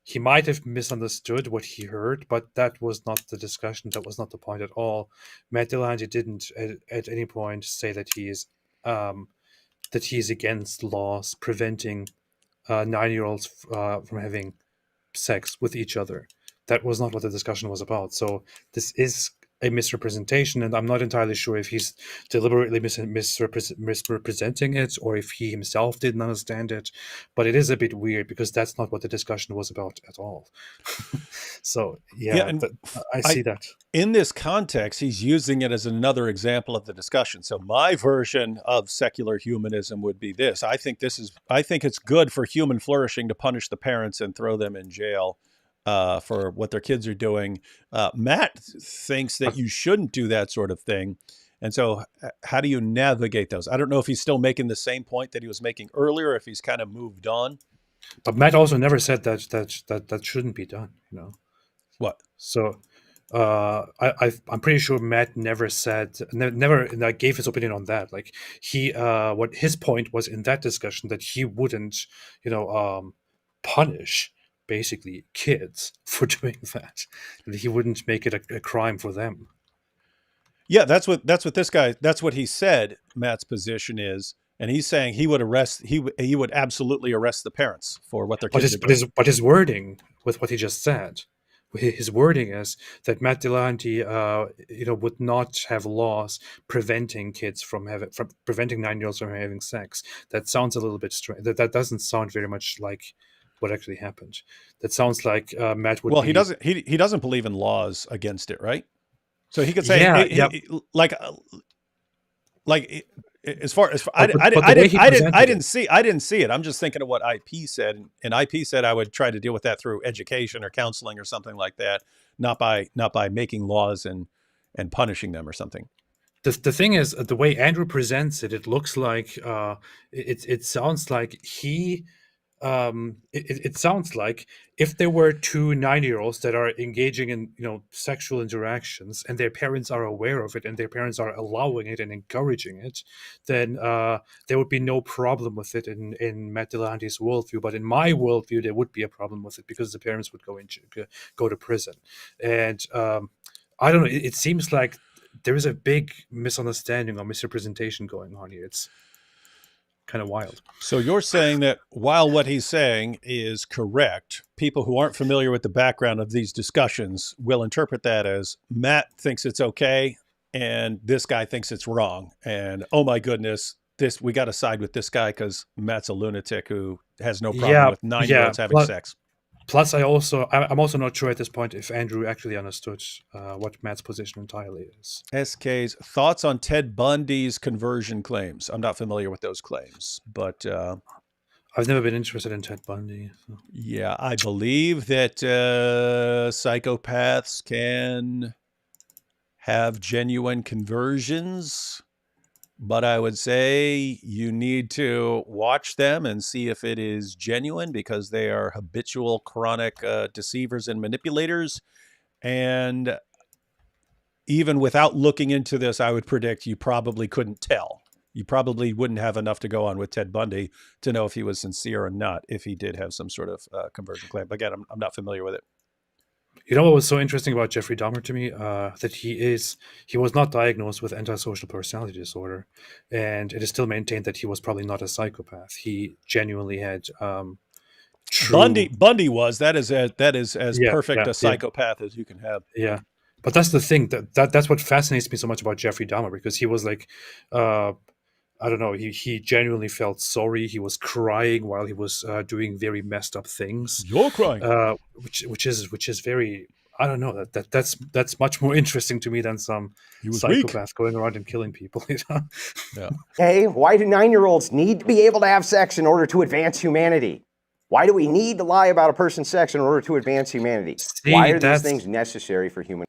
he might have misunderstood what he heard, but that was not the discussion. That was not the point at all. Matt Dillahunty didn't at any point say that he is against laws preventing 9-year-olds from having sex with each other. That was not what the discussion was about. So this is a misrepresentation, and I'm not entirely sure if he's deliberately misrepresenting it or if he himself didn't understand it. But it is a bit weird because that's not what the discussion was about at all. So I see that. In this context, he's using it as another example of the discussion. So my version of secular humanism would be this. I think it's good for human flourishing to punish the parents and throw them in jail for what their kids are doing. Matt thinks that you shouldn't do that sort of thing. And so how do you navigate those? I don't know if he's still making the same point that he was making earlier, if he's kind of moved on. But Matt also never said that shouldn't be done. What? So I'm pretty sure Matt never said, never like, gave his opinion on that. Like what his point was in that discussion, that he wouldn't, punish basically kids for doing that. That he wouldn't make it a crime for them. Yeah, that's what this guy. That's what he said. Matt's position is, and he's saying he would arrest. He would absolutely arrest the parents for what their kids are doing. But his wording with what he just said, his wording is that Matt Dillahunty, would not have laws preventing kids from preventing 9-year-olds from having sex. That sounds a little bit strange. That doesn't sound very much like what actually happened. That sounds like Matt would. Well, he doesn't believe in laws against it, right? So he could say, like as far as I didn't see it. I'm just thinking of what IP said, and IP said I would try to deal with that through education or counseling or something like that, not by making laws and punishing them or something. The thing is, the way Andrew presents it, it looks like it sounds like he. It sounds like if there were 2 9-year-olds that are engaging in sexual interactions, and their parents are aware of it, and their parents are allowing it and encouraging it, then there would be no problem with it in Matt Dillahunty's worldview. But in my worldview, there would be a problem with it, because the parents would go to prison. And I don't know. It seems like there is a big misunderstanding or misrepresentation going on here. It's kind of wild. So you're saying that while what he's saying is correct, people who aren't familiar with the background of these discussions will interpret that as Matt thinks it's okay and this guy thinks it's wrong. And oh my goodness, we got to side with this guy because Matt's a lunatic who has no problem with 9-year-olds having sex. Plus, I'm also not sure at this point if Andrew actually understood what Matt's position entirely is. SK's thoughts on Ted Bundy's conversion claims. I'm not familiar with those claims, but I've never been interested in Ted Bundy. So. Yeah, I believe that psychopaths can have genuine conversions, but I would say you need to watch them and see if it is genuine, because they are habitual, chronic deceivers and manipulators. And even without looking into this, I would predict you probably couldn't tell. You probably wouldn't have enough to go on with Ted Bundy to know if he was sincere or not, if he did have some sort of conversion claim. But again, I'm not familiar with it. You know what was so interesting about Jeffrey Dahmer to me? That he was not diagnosed with antisocial personality disorder, and it is still maintained that he was probably not a psychopath. He genuinely had true... Bundy was. That is as perfect a psychopath as you can have. Yeah, but that's the thing. That's what fascinates me so much about Jeffrey Dahmer, because he was like, I don't know. He genuinely felt sorry. He was crying while he was doing very messed up things. You're crying, which is very. I don't know. That's much more interesting to me than some psychopath going around and killing people. Yeah. Hey, why do 9-year-olds need to be able to have sex in order to advance humanity? Why do we need to lie about a person's sex in order to advance humanity? Why are these things necessary for human?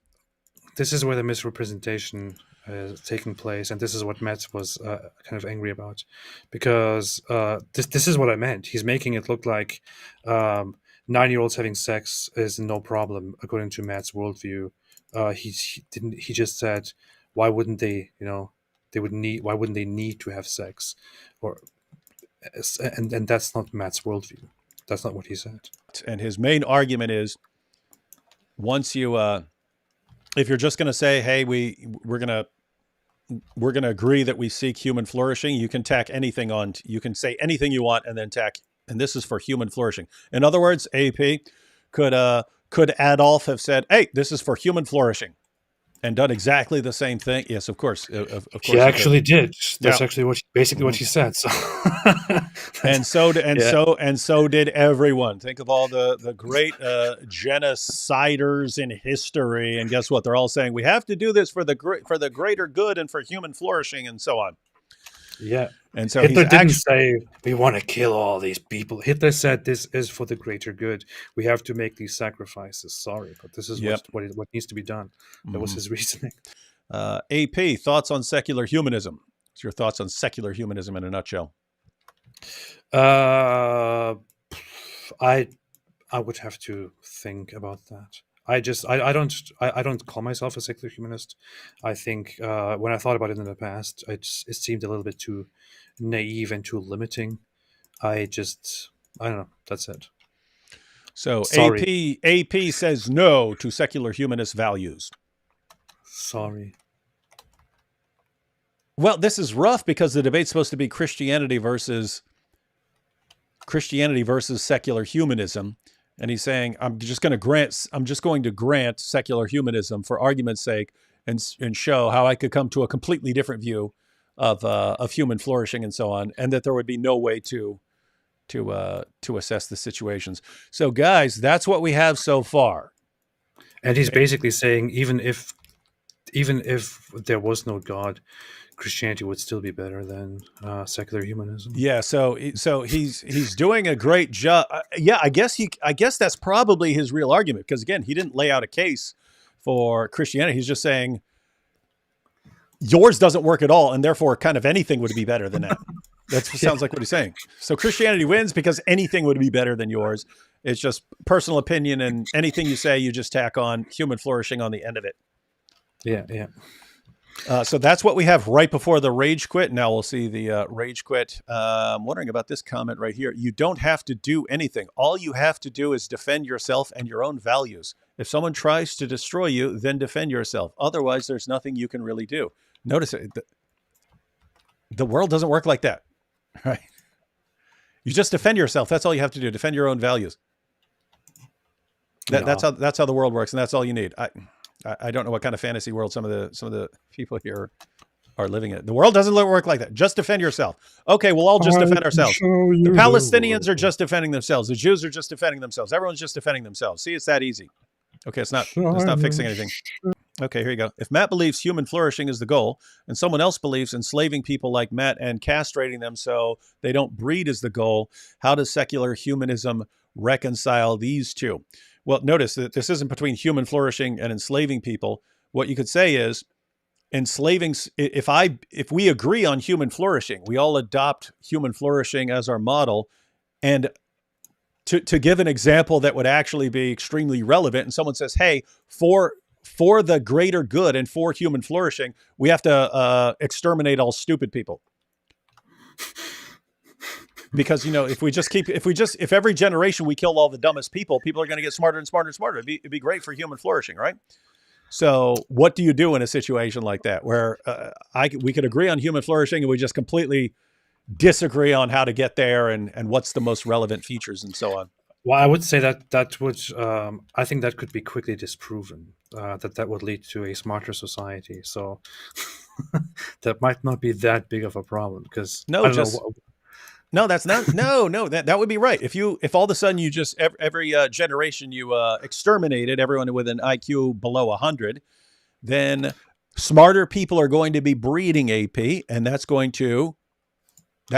This is where the misrepresentation taking place, and this is what Matt was kind of angry about, because this is what I meant. He's making it look like 9-year-olds having sex is no problem according to Matt's worldview. He just said, why wouldn't they? Why wouldn't they need to have sex? And that's not Matt's worldview. That's not what he said. And his main argument is, once you if you're just going to say, hey, we're going to agree that we seek human flourishing, you can tack anything on. You can say anything you want and then tack, and this is for human flourishing. In other words, AP, could Adolf have said, hey, this is for human flourishing, and done exactly the same thing? Yes, of course. Of course he actually did. That's actually basically what he said. So. So did everyone. Think of all the great genociders in history, and guess what? They're all saying we have to do this for the greater good and for human flourishing, and so on. Yeah. And so Hitler didn't say we want to kill all these people. Hitler said this is for the greater good. We have to make these sacrifices. Sorry, but this is what needs to be done. That was his reasoning. AP, thoughts on secular humanism? What's your thoughts on secular humanism in a nutshell? I would have to think about that. I don't call myself a secular humanist. I think when I thought about it in the past, it seemed a little bit too naive and too limiting. I don't know. That's it. So Sorry. AP says no to secular humanist values. Sorry. Well, this is rough because the debate's supposed to be Christianity versus secular humanism. And he's saying, I'm just going to grant secular humanism for argument's sake and show how I could come to a completely different view of human flourishing and so on, and that there would be no way to assess the situations. So guys, that's what we have so far. And he's basically saying even if there was no God, Christianity would still be better than secular humanism. Yeah, so he's doing a great job. I guess that's probably his real argument, because again, he didn't lay out a case for Christianity. He's just saying yours doesn't work at all, and therefore kind of anything would be better than that. That sounds like what he's saying. So Christianity wins because anything would be better than yours. It's just personal opinion, and anything you say, you just tack on human flourishing on the end of it. Yeah. So that's what we have right before the rage quit. Now we'll see the rage quit. I'm wondering about this comment right here. You don't have to do anything. All you have to do is defend yourself and your own values. If someone tries to destroy you, then defend yourself. Otherwise, there's nothing you can really do. Notice it. The world doesn't work like that, right? You just defend yourself. That's all you have to do. Defend your own values. That's how the world works, and that's all you need. I don't know what kind of fantasy world some of the people here are living in. The world doesn't work like that. Just defend yourself. Okay, we'll all just defend ourselves. The Palestinians are just defending themselves. The Jews are just defending themselves. Everyone's just defending themselves. See, it's that easy. Okay, it's not fixing anything. Okay, here you go. If Matt believes human flourishing is the goal, and someone else believes enslaving people like Matt and castrating them so they don't breed is the goal, how does secular humanism reconcile these two? Well, notice that this isn't between human flourishing and enslaving people. What you could say is enslaving. If we agree on human flourishing, we all adopt human flourishing as our model. And to give an example that would actually be extremely relevant, and someone says, hey, for the greater good and for human flourishing, we have to exterminate all stupid people. Because, if every generation we killed all the dumbest people are going to get smarter and smarter and smarter. It'd be great for human flourishing, right? So what do you do in a situation like that where we could agree on human flourishing and we just completely disagree on how to get there and what's the most relevant features and so on? Well, I would say that would, I think that could be quickly disproven, that would lead to a smarter society. So that might not be that big of a problem, because No, that's not. No, that would be right. If all of a sudden you just every generation you exterminated everyone with an IQ below 100, then smarter people are going to be breeding AP, and that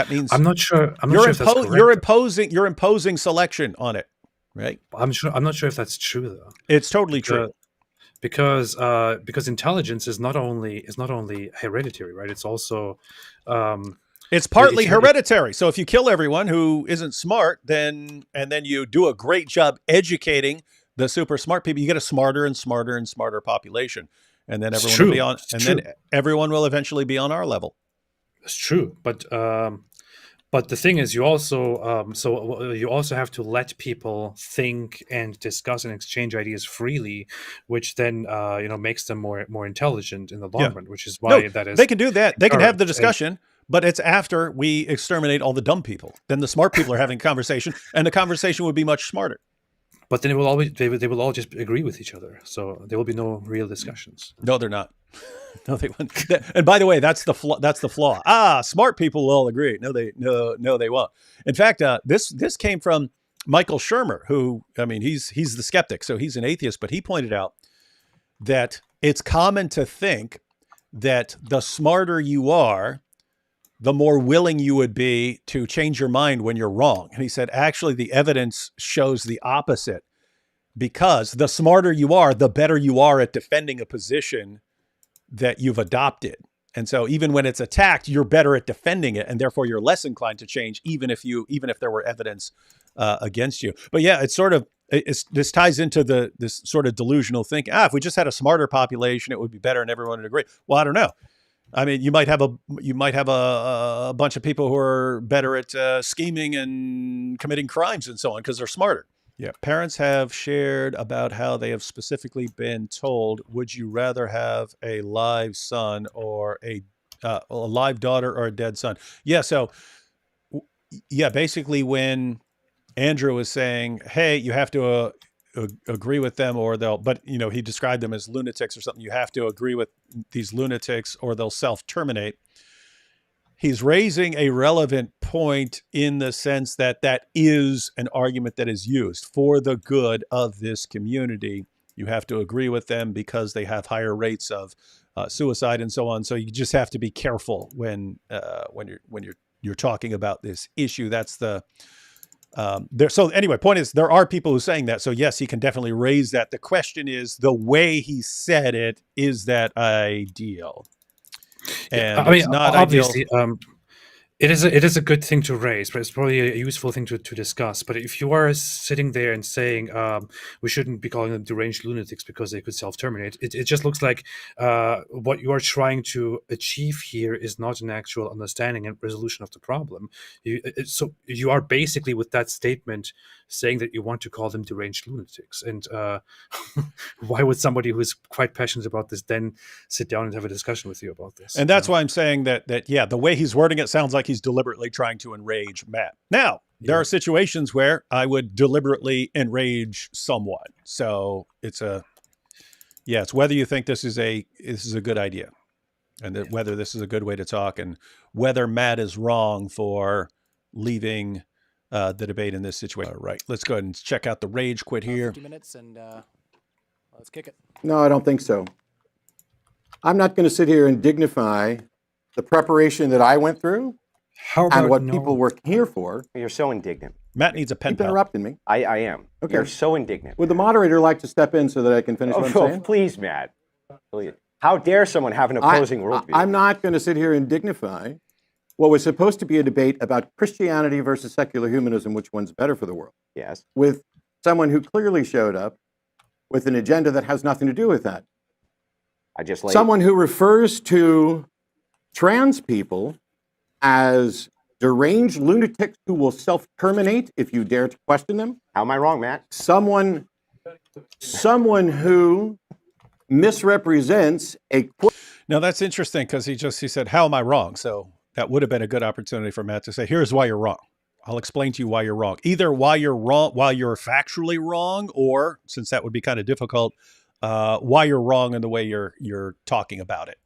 means I'm not sure if that's correct. You're imposing selection on it, right? I'm not sure if that's true though. It's totally true. Because intelligence is not only hereditary, right? It's also it's partly hereditary. So if you kill everyone who isn't smart, and then you do a great job educating the super smart people, you get a smarter and smarter and smarter population, and then everyone will eventually be on our level. It's true, but the thing is, you also have to let people think and discuss and exchange ideas freely, which then makes them more intelligent in the long run. Which is why they can do that. They can have the discussion. But it's after we exterminate all the dumb people. Then the smart people are having a conversation, and the conversation would be much smarter. But then they will all just agree with each other. So there will be no real discussions. No, they're not. No, they won't. And by the way, that's the flaw. Smart people will all agree. No, they won't. In fact, this came from Michael Shermer, who, he's the skeptic, so he's an atheist, but he pointed out that it's common to think that the smarter you are, the more willing you would be to change your mind when you're wrong. And he said, actually, the evidence shows the opposite, because the smarter you are, the better you are at defending a position that you've adopted. And so even when it's attacked, you're better at defending it, and therefore you're less inclined to change, even if there were evidence against you. But yeah, it's sort of, this ties into this sort of delusional thinking. If we just had a smarter population, it would be better and everyone would agree. Well, I don't know. I mean, you might have a bunch of people who are better at scheming and committing crimes and so on because they're smarter. Yeah, parents have shared about how they have specifically been told, would you rather have a live son or a live daughter or a dead son? Yeah, so, yeah, basically when Andrew was saying, hey, you have to agree with them or they'll, but, you know, he described them as lunatics or something. You have to agree with these lunatics or they'll self-terminate. He's raising a relevant point in the sense that that is an argument that is used for the good of this community. You have to agree with them because they have higher rates of suicide and so on. So you just have to be careful when you're talking about this issue. That's the so anyway, point is there are people who are saying that. So yes, he can definitely raise that. The question is the way he said it, is that ideal? And I mean, it's not obviously, ideal. it is a good thing to raise, but it's probably a useful thing to discuss. But if you are sitting there and saying we shouldn't be calling them deranged lunatics because they could self-terminate, it just looks like what you are trying to achieve here is not an actual understanding and resolution of the problem. So you are basically, with that statement, saying that you want to call them deranged lunatics. And why would somebody who is quite passionate about this then sit down and have a discussion with you about this? And that's why I'm saying that yeah, the way he's wording it sounds like he's deliberately trying to enrage Matt. Now, there are situations where I would deliberately enrage someone. So it's whether you think this is a good idea and that whether this is a good way to talk and whether Matt is wrong for leaving the debate in this situation. All right, let's go ahead and check out the rage quit here. 50 minutes and let's kick it. No, I don't think so. I'm not going to sit here and dignify the preparation that I went through and what people were here for. You're so indignant. Matt needs a pen Keep pal. interrupting me. I am. Okay. You're so indignant. Would the moderator like to step in so that I can finish what I'm saying? Please, Matt. Please. How dare someone have an opposing worldview? I'm not going to sit here and dignify what was supposed to be a debate about Christianity versus secular humanism, which one's better for the world, Yes. with someone who clearly showed up with an agenda that has nothing to do with that. Someone who refers to trans people as deranged lunatics who will self-terminate if you dare to question them. How am I wrong, Matt? Someone who misrepresents a... Now that's interesting because he said, how am I wrong? So that would have been a good opportunity for Matt to say, here's why you're wrong. I'll explain to you why you're wrong. Either why you're wrong, why you're factually wrong, or since that would be kind of difficult, why you're wrong in the way you're talking about it.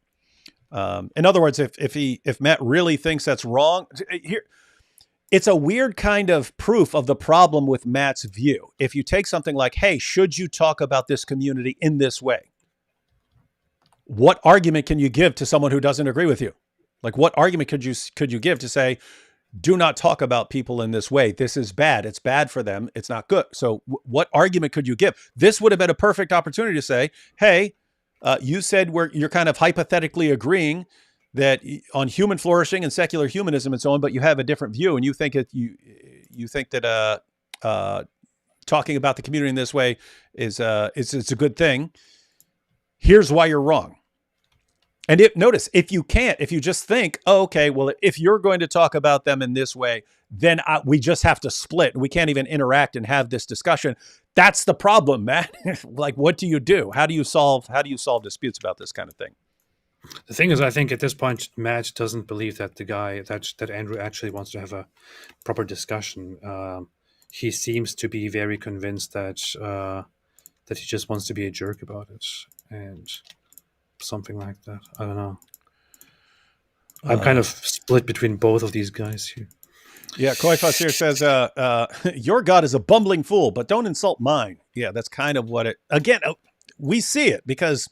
In other words, if Matt really thinks that's wrong, here, it's a weird kind of proof of the problem with Matt's view. If you take something like, hey, should you talk about this community in this way? What argument can you give to someone who doesn't agree with you? Like, what argument could you give to say, do not talk about people in this way? This is bad. It's bad for them. It's not good. So what argument could you give? This would have been a perfect opportunity to say, hey, you said you're kind of hypothetically agreeing that on human flourishing and secular humanism and so on, but you have a different view and you think that talking about the community in this way is it's a good thing. Here's why you're wrong. And notice, if you just think, oh, okay, well, if you're going to talk about them in this way, then we just have to split. We can't even interact and have this discussion. That's the problem, Matt. Like, what do you do? How do you solve disputes about this kind of thing? The thing is, I think at this point, Matt doesn't believe that that Andrew actually wants to have a proper discussion. He seems to be very convinced that he just wants to be a jerk about it and something like that. I don't know. I'm kind of split between both of these guys here. Yeah, Koifas here says, your God is a bumbling fool, but don't insult mine. Yeah, that's kind of what again, we see it because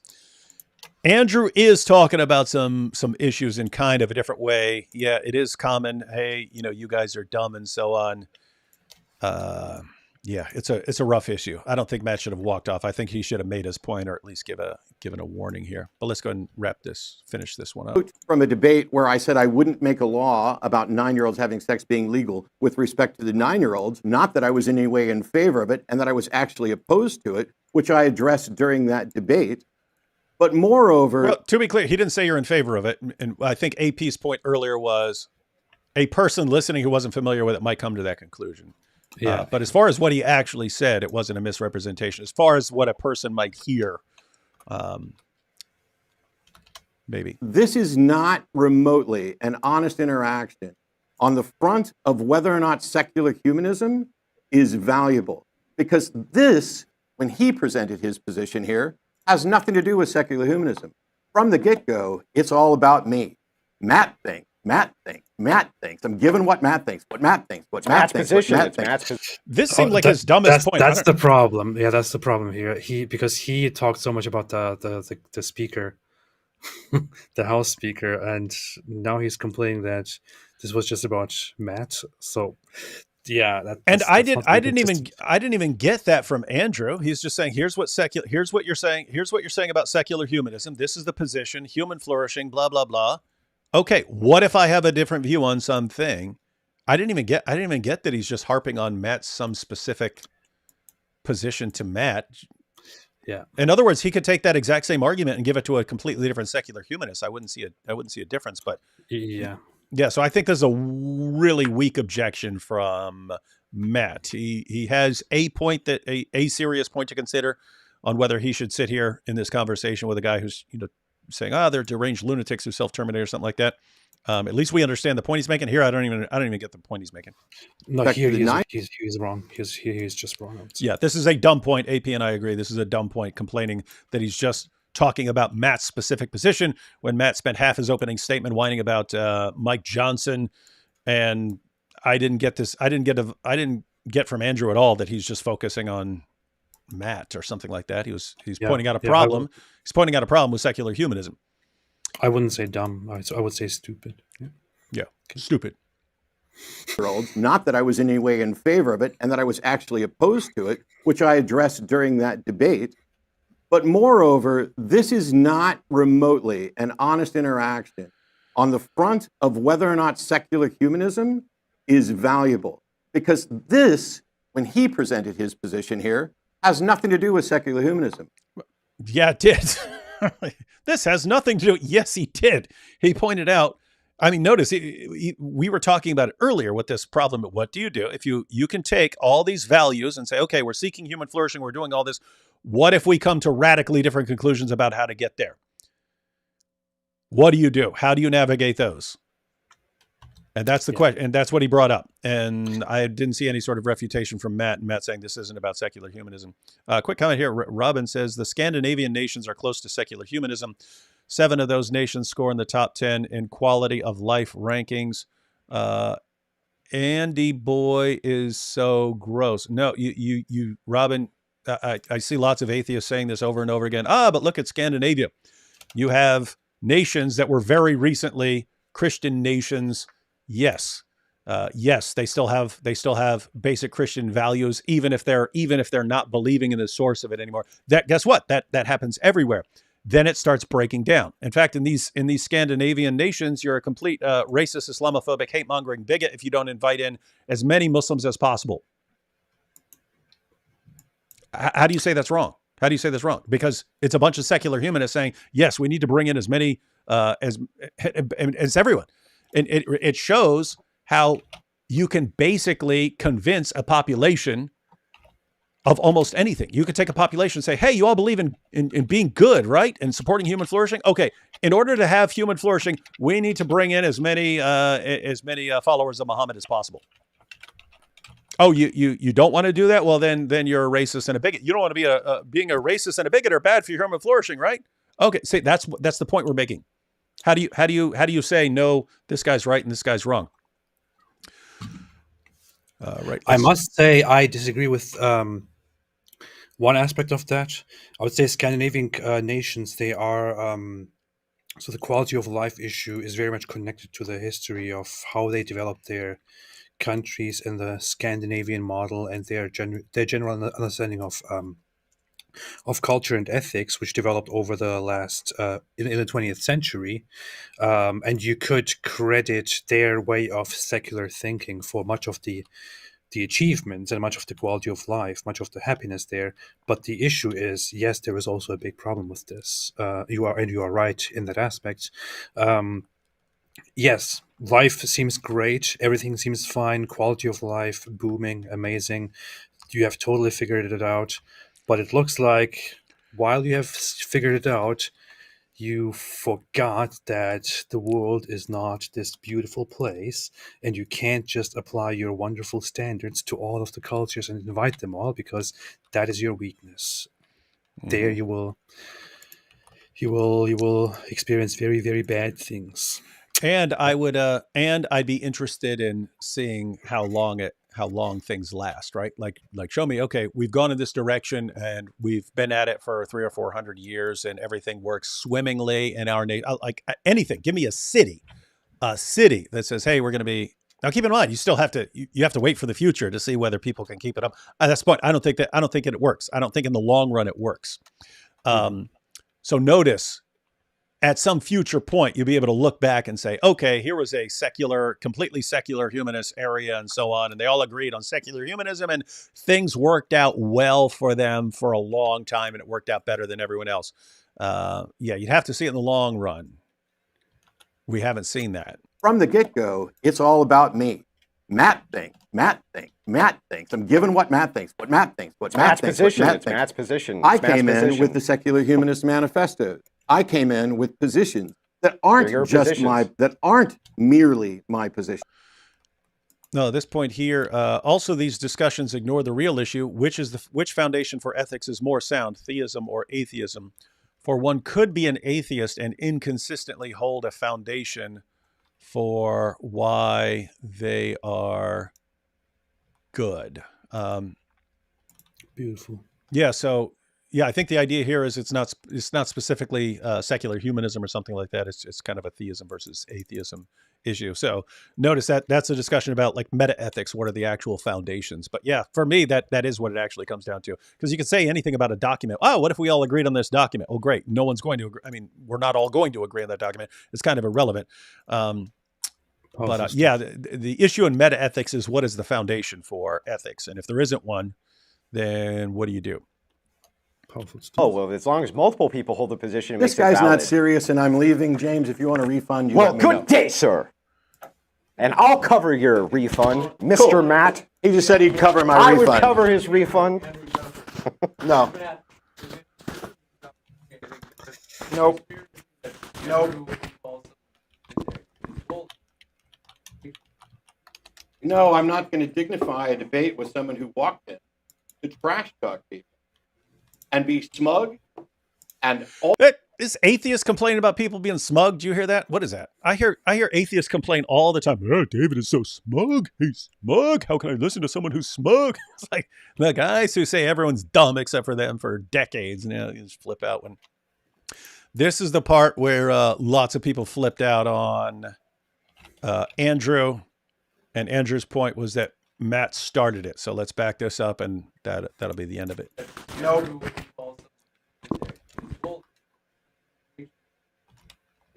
Andrew is talking about some issues in kind of a different way. Yeah, it is common. Hey, you guys are dumb and so on. Yeah, it's a rough issue. I don't think Matt should have walked off. I think he should have made his point, or at least given a warning here. But let's go ahead and finish this one up. From a debate where I said I wouldn't make a law about 9-year-olds having sex being legal with respect to the 9-year-olds, not that I was in any way in favor of it, and that I was actually opposed to it, which I addressed during that debate. But moreover, well, to be clear, he didn't say you're in favor of it. And I think AP's point earlier was a person listening who wasn't familiar with it might come to that conclusion. Yeah. But as far as what he actually said, it wasn't a misrepresentation. As far as what a person might hear, maybe. this is not remotely an honest interaction on the front of whether or not secular humanism is valuable. Because this, when he presented his position here, has nothing to do with secular humanism. From the get-go, it's all about me. Matt thinks. I'm giving what Matt thinks. What Matt thinks. What Matt thinks. What Matt thinks. This seemed like his dumbest point. That's the problem. Yeah, that's the problem here. Because he talked so much about the speaker, the House Speaker, and now he's complaining that this was just about Matt. So, yeah, I didn't even get that from Andrew. He's just saying, here's what you're saying about secular humanism. This is the position, human flourishing, blah blah blah. Okay, what if I have a different view on something? I didn't even get that he's just harping on Matt's some specific position to Matt. Yeah. In other words, he could take that exact same argument and give it to a completely different secular humanist. I wouldn't see a difference, but yeah. Yeah, so I think there's a really weak objection from Matt. He has a point a serious point to consider on whether he should sit here in this conversation with a guy who's saying, they're deranged lunatics who self-terminate or something like that. At least we understand the point he's making. Here, I don't even get the point he's making. No, here he's wrong. He's just wrong. Yeah, this is a dumb point. AP and I agree. This is a dumb point, complaining that he's just talking about Matt's specific position when Matt spent half his opening statement whining about Mike Johnson. And I didn't get from Andrew at all that he's just focusing on Matt or something like that. He's pointing out a problem. He's pointing out a problem with secular humanism. I wouldn't say dumb. I would say stupid. Yeah, stupid. Not that I was in any way in favor of it, and that I was actually opposed to it, which I addressed during that debate. But moreover, this is not remotely an honest interaction on the front of whether or not secular humanism is valuable. Because this, when he presented his position here, has nothing to do with secular humanism. Yeah, it did. This has nothing to do. Yes, he did. He pointed out, I mean, notice we were talking about it earlier with this problem. What do? If you can take all these values and say, okay, we're seeking human flourishing, we're doing all this. What if we come to radically different conclusions about how to get there? What do you do? How do you navigate those? And that's the question. And that's what he brought up. And I didn't see any sort of refutation from Matt. Matt saying this isn't about secular humanism. Quick comment here. Robin says the Scandinavian nations are close to secular humanism. 7 of those nations score in the top 10 in quality of life rankings. Andy boy is so gross. No, you Robin, I see lots of atheists saying this over and over again. But look at Scandinavia. You have nations that were very recently Christian nations. Yes. Yes, they still have basic Christian values, even if they're not believing in the source of it anymore. Guess what? That happens everywhere. Then it starts breaking down. In fact, in these Scandinavian nations, you're a complete racist, Islamophobic, hate-mongering bigot if you don't invite in as many Muslims as possible. How do you say that's wrong? How do you say that's wrong? Because it's a bunch of secular humanists saying, yes, we need to bring in as many as everyone. And it shows how you can basically convince a population of almost anything. You could take a population and say, hey, you all believe in being good, right? And supporting human flourishing? Okay, in order to have human flourishing, we need to bring in as many followers of Muhammad as possible. Oh, you don't want to do that? Well, then you're a racist and a bigot. You don't want to be being a racist and a bigot are bad for your human flourishing, right? Okay, see, that's the point we're making. How do you say no? This guy's right and this guy's wrong. Right. I must say I disagree with one aspect of that. I would say Scandinavian nations, they are so the quality of life issue is very much connected to the history of how they developed their countries in the Scandinavian model and their general understanding of culture and ethics, which developed over the last in the 20th century, and you could credit their way of secular thinking for much of the achievements and much of the quality of life, much of the happiness there. But the issue is, yes, there is also a big problem with this. You are right in that aspect. Yes, life seems great. Everything seems fine. Quality of life, booming, amazing. You have totally figured it out. But it looks like while you have figured it out, you forgot that the world is not this beautiful place, and you can't just apply your wonderful standards to all of the cultures and invite them all, because that is your weakness. There you will experience very, very bad things. And I'd be interested in seeing how long things last, right? Like show me, okay, we've gone in this direction and we've been at it for 300 or 400 years and everything works swimmingly in our nation. Like anything, give me a city that says, hey, we're going to be. Now, keep in mind, you still have to wait for the future to see whether people can keep it up. That's the point. I don't think it works. I don't think in the long run it works. So notice, at some future point, you'll be able to look back and say, okay, here was a completely secular humanist area and so on. And they all agreed on secular humanism and things worked out well for them for a long time. And it worked out better than everyone else. You'd have to see it in the long run. We haven't seen that. From the get-go, it's all about me. Matt thinks. I'm given what Matt thinks. Matt's position. I came in with the Secular Humanist Manifesto. I came in with positions that aren't that aren't merely my position. No, at this point here, also these discussions ignore the real issue, which foundation for ethics is more sound, theism or atheism? For one could be an atheist and inconsistently hold a foundation for why they are good. Beautiful. Yeah. So, I think the idea here is it's not specifically secular humanism or something like that. It's kind of a theism versus atheism issue. So notice that's a discussion about like meta ethics. What are the actual foundations? But yeah, for me, that is what it actually comes down to. Because you can say anything about a document. Oh, what if we all agreed on this document? Oh, great. No one's going to agree. I mean, we're not all going to agree on that document. It's kind of irrelevant. The issue in meta ethics is what is the foundation for ethics? And if there isn't one, then what do you do? Oh, well, as long as multiple people hold the position, it this makes it guy's valid. not serious, and I'm leaving. James, if you want a refund, well, good day, sir. And I'll cover your refund, Mr. Cool. Matt. He just said he'd cover my refund. I would cover his refund. No. Nope. No, I'm not going to dignify a debate with someone who walked in to trash talk people and be smug and all. Is atheists complaining about people being smug? Do you hear that? What is that? I hear atheists complain all the time. Oh, David is so smug. He's smug. How can I listen to someone who's smug? It's like the guys who say everyone's dumb except for them for decades. And you just flip out when. This is the part where lots of people flipped out on Andrew. And Andrew's point was that Matt started it. So let's back this up, and that'll be the end of it.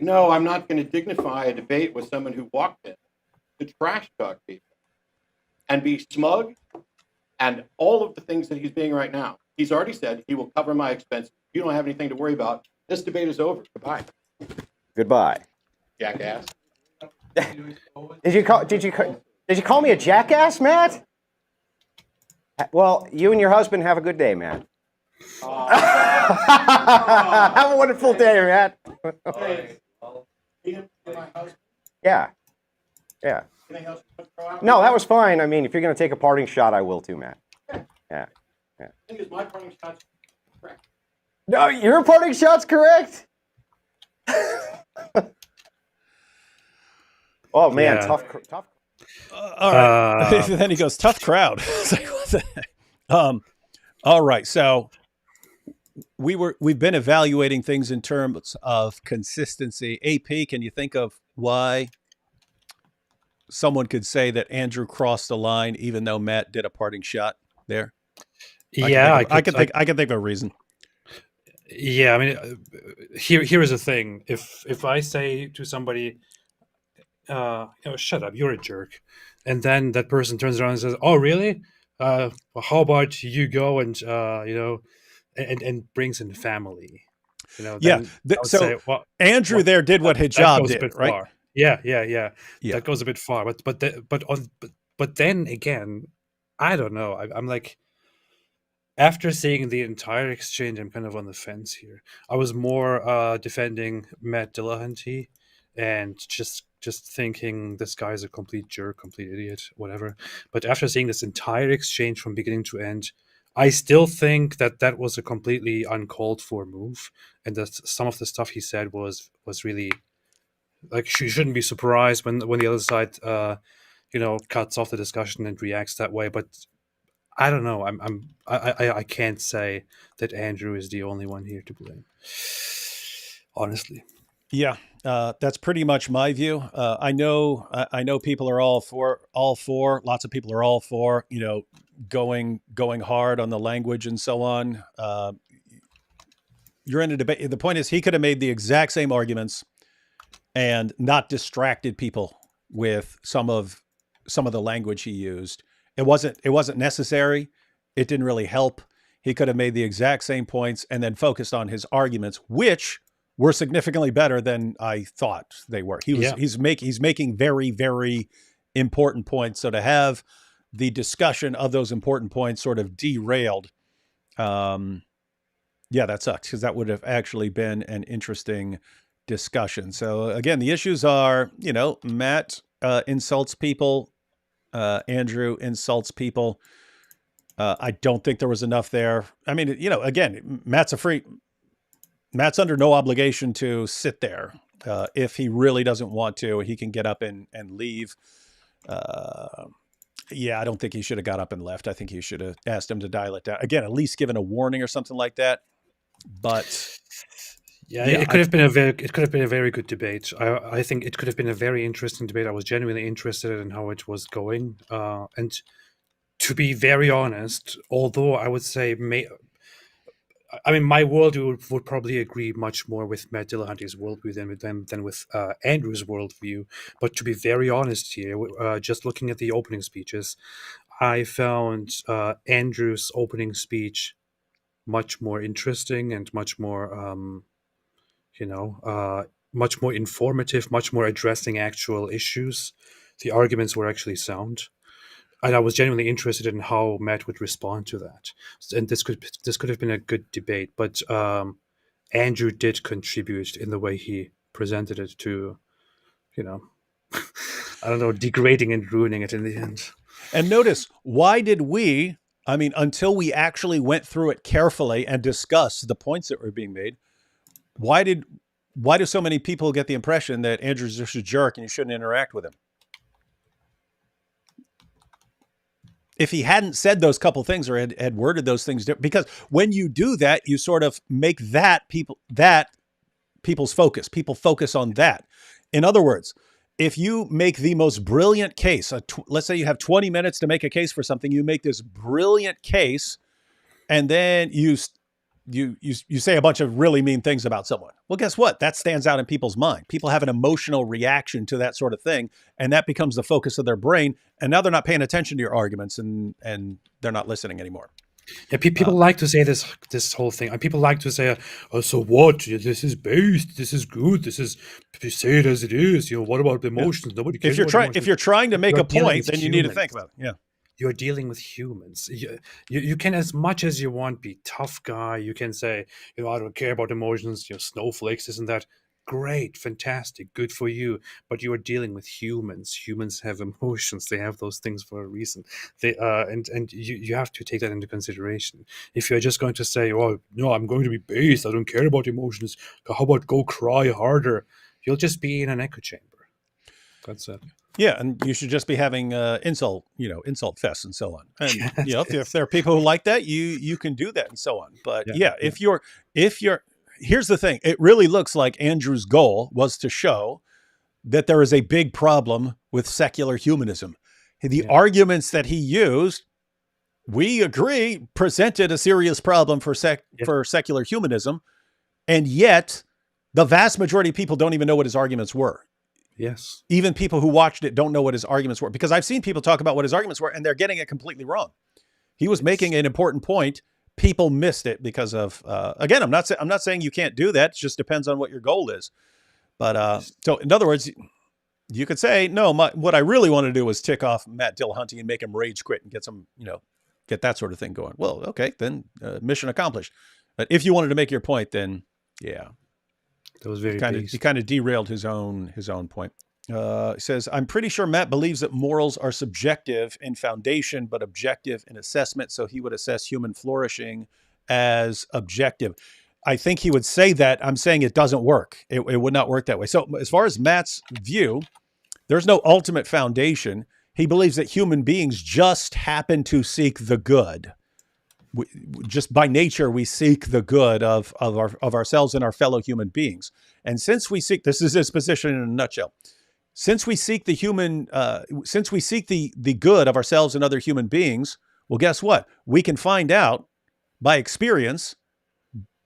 No, I'm not going to dignify a debate with someone who walked in to trash talk people and be smug and all of the things that he's being right now. He's already said he will cover my expenses. You don't have anything to worry about. This debate is over. Goodbye. Jackass. Did you call me a jackass, Matt? Well, you and your husband have a good day, man. Have a wonderful day, Matt. Yeah. No, that was fine. I mean, if you're going to take a parting shot, I will too, Matt. Yeah. I think it's my parting shot's correct. No, your parting shot's correct? Oh, man, Yeah. tough. All right. Then he goes, tough crowd. It's like, what the heck? All right. So we've been evaluating things in terms of consistency. AP, can you think of why someone could say that Andrew crossed the line, even though Matt did a parting shot there? Yeah, I can think of a reason. Yeah, I mean, here is the thing. If I say to somebody, shut up, you're a jerk, and then that person turns around and says, "Oh, really? Well, how about you go and and brings in the family?" Yeah. Then I would So say, well, Andrew there did what Hijab goes a did, bit right? far. Yeah. Yeah. That goes a bit far. But then again, I don't know. I'm like, after seeing the entire exchange, I'm kind of on the fence here. I was more defending Matt Dillahunty and just thinking this guy's a complete jerk, complete idiot, whatever. But after seeing this entire exchange from beginning to end, I still think that was a completely uncalled for move, and that some of the stuff he said was really, like, you shouldn't be surprised when the other side cuts off the discussion and reacts that way. But I don't know. I can't say that Andrew is the only one here to blame, honestly. Yeah, that's pretty much my view. I know people are all for. Lots of people are all for, going hard on the language and so on. You're in a debate. The point is, he could have made the exact same arguments and not distracted people with some of the language he used. It wasn't necessary. It didn't really help. He could have made the exact same points and then focused on his arguments, which were significantly better than I thought they were. He's making very, very important points. So to have the discussion of those important points sort of derailed, that sucks, because that would have actually been an interesting discussion. So again, the issues are, Matt insults people, Andrew insults people. I don't think there was enough there. I mean, again, Matt's under no obligation to sit there. If he really doesn't want to, he can get up and leave. I don't think he should have got up and left. I think he should have asked him to dial it down. Again, at least given a warning or something like that. But it could have been a very good debate. I think it could have been a very interesting debate. I was genuinely interested in how it was going. And to be very honest, although I would say my worldview would probably agree much more with Matt Dillahunty's worldview than with Andrew's worldview. But to be very honest here, just looking at the opening speeches, I found Andrew's opening speech much more interesting and much more, much more informative, much more addressing actual issues. The arguments were actually sound. And I was genuinely interested in how Matt would respond to that. And this could have been a good debate, but Andrew did contribute in the way he presented it to, I don't know, degrading and ruining it in the end. And notice, why did we, until we actually went through it carefully and discussed the points that were being made, why do so many people get the impression that Andrew's just a jerk and you shouldn't interact with him? If he hadn't said those couple things or had worded those things, because when you do that, you sort of make that people's focus. People focus on that. In other words, if you make the most brilliant case, let's say you have 20 minutes to make a case for something, you make this brilliant case, and then you say a bunch of really mean things about someone. Well, guess what? That stands out in people's mind. People have an emotional reaction to that sort of thing, and that becomes the focus of their brain. And now they're not paying attention to your arguments, and they're not listening anymore. Yeah, people like to say this whole thing. And people like to say, "Oh, so what? This is based. This is good. This is, say it as it is. What about the emotions? Nobody cares." If you're trying to make a point, then you need to think about it. Yeah. You're dealing with humans. You can, as much as you want, be tough guy. You can say, I don't care about emotions. Snowflakes, isn't that great? Fantastic, good for you. But you are dealing with humans. Humans have emotions. They have those things for a reason. They and you have to take that into consideration. If you're just going to say, "Oh no, I'm going to be based. I don't care about emotions. How about go cry harder?" You'll just be in an echo chamber. That's it. Yeah, and you should just be having insult fests and so on. And if there are people who like that, you can do that and so on. But if you're here's the thing, it really looks like Andrew's goal was to show that there is a big problem with secular humanism. The arguments that he used, we agree, presented a serious problem for secular humanism, and yet the vast majority of people don't even know what his arguments were. Yes. Even people who watched it don't know what his arguments were, because I've seen people talk about what his arguments were and they're getting it completely wrong. He was making an important point. People missed it because of, again, I'm not saying you can't do that. It just depends on what your goal is. But so in other words, you could say, no, what I really want to do was tick off Matt Dillahunty and make him rage quit and get some, get that sort of thing going. Well, okay, then mission accomplished. But if you wanted to make your point, then yeah. That was very he kind of derailed his own point. He says, I'm pretty sure Matt believes that morals are subjective in foundation, but objective in assessment. So he would assess human flourishing as objective. I think he would say that. I'm saying it doesn't work. It would not work that way. So as far as Matt's view, there's no ultimate foundation. He believes that human beings just happen to seek the good. Just by nature, we seek the good of ourselves and our fellow human beings. And since we seek, this is his position in a nutshell. Since we seek the good of ourselves and other human beings, well, guess what? We can find out by experience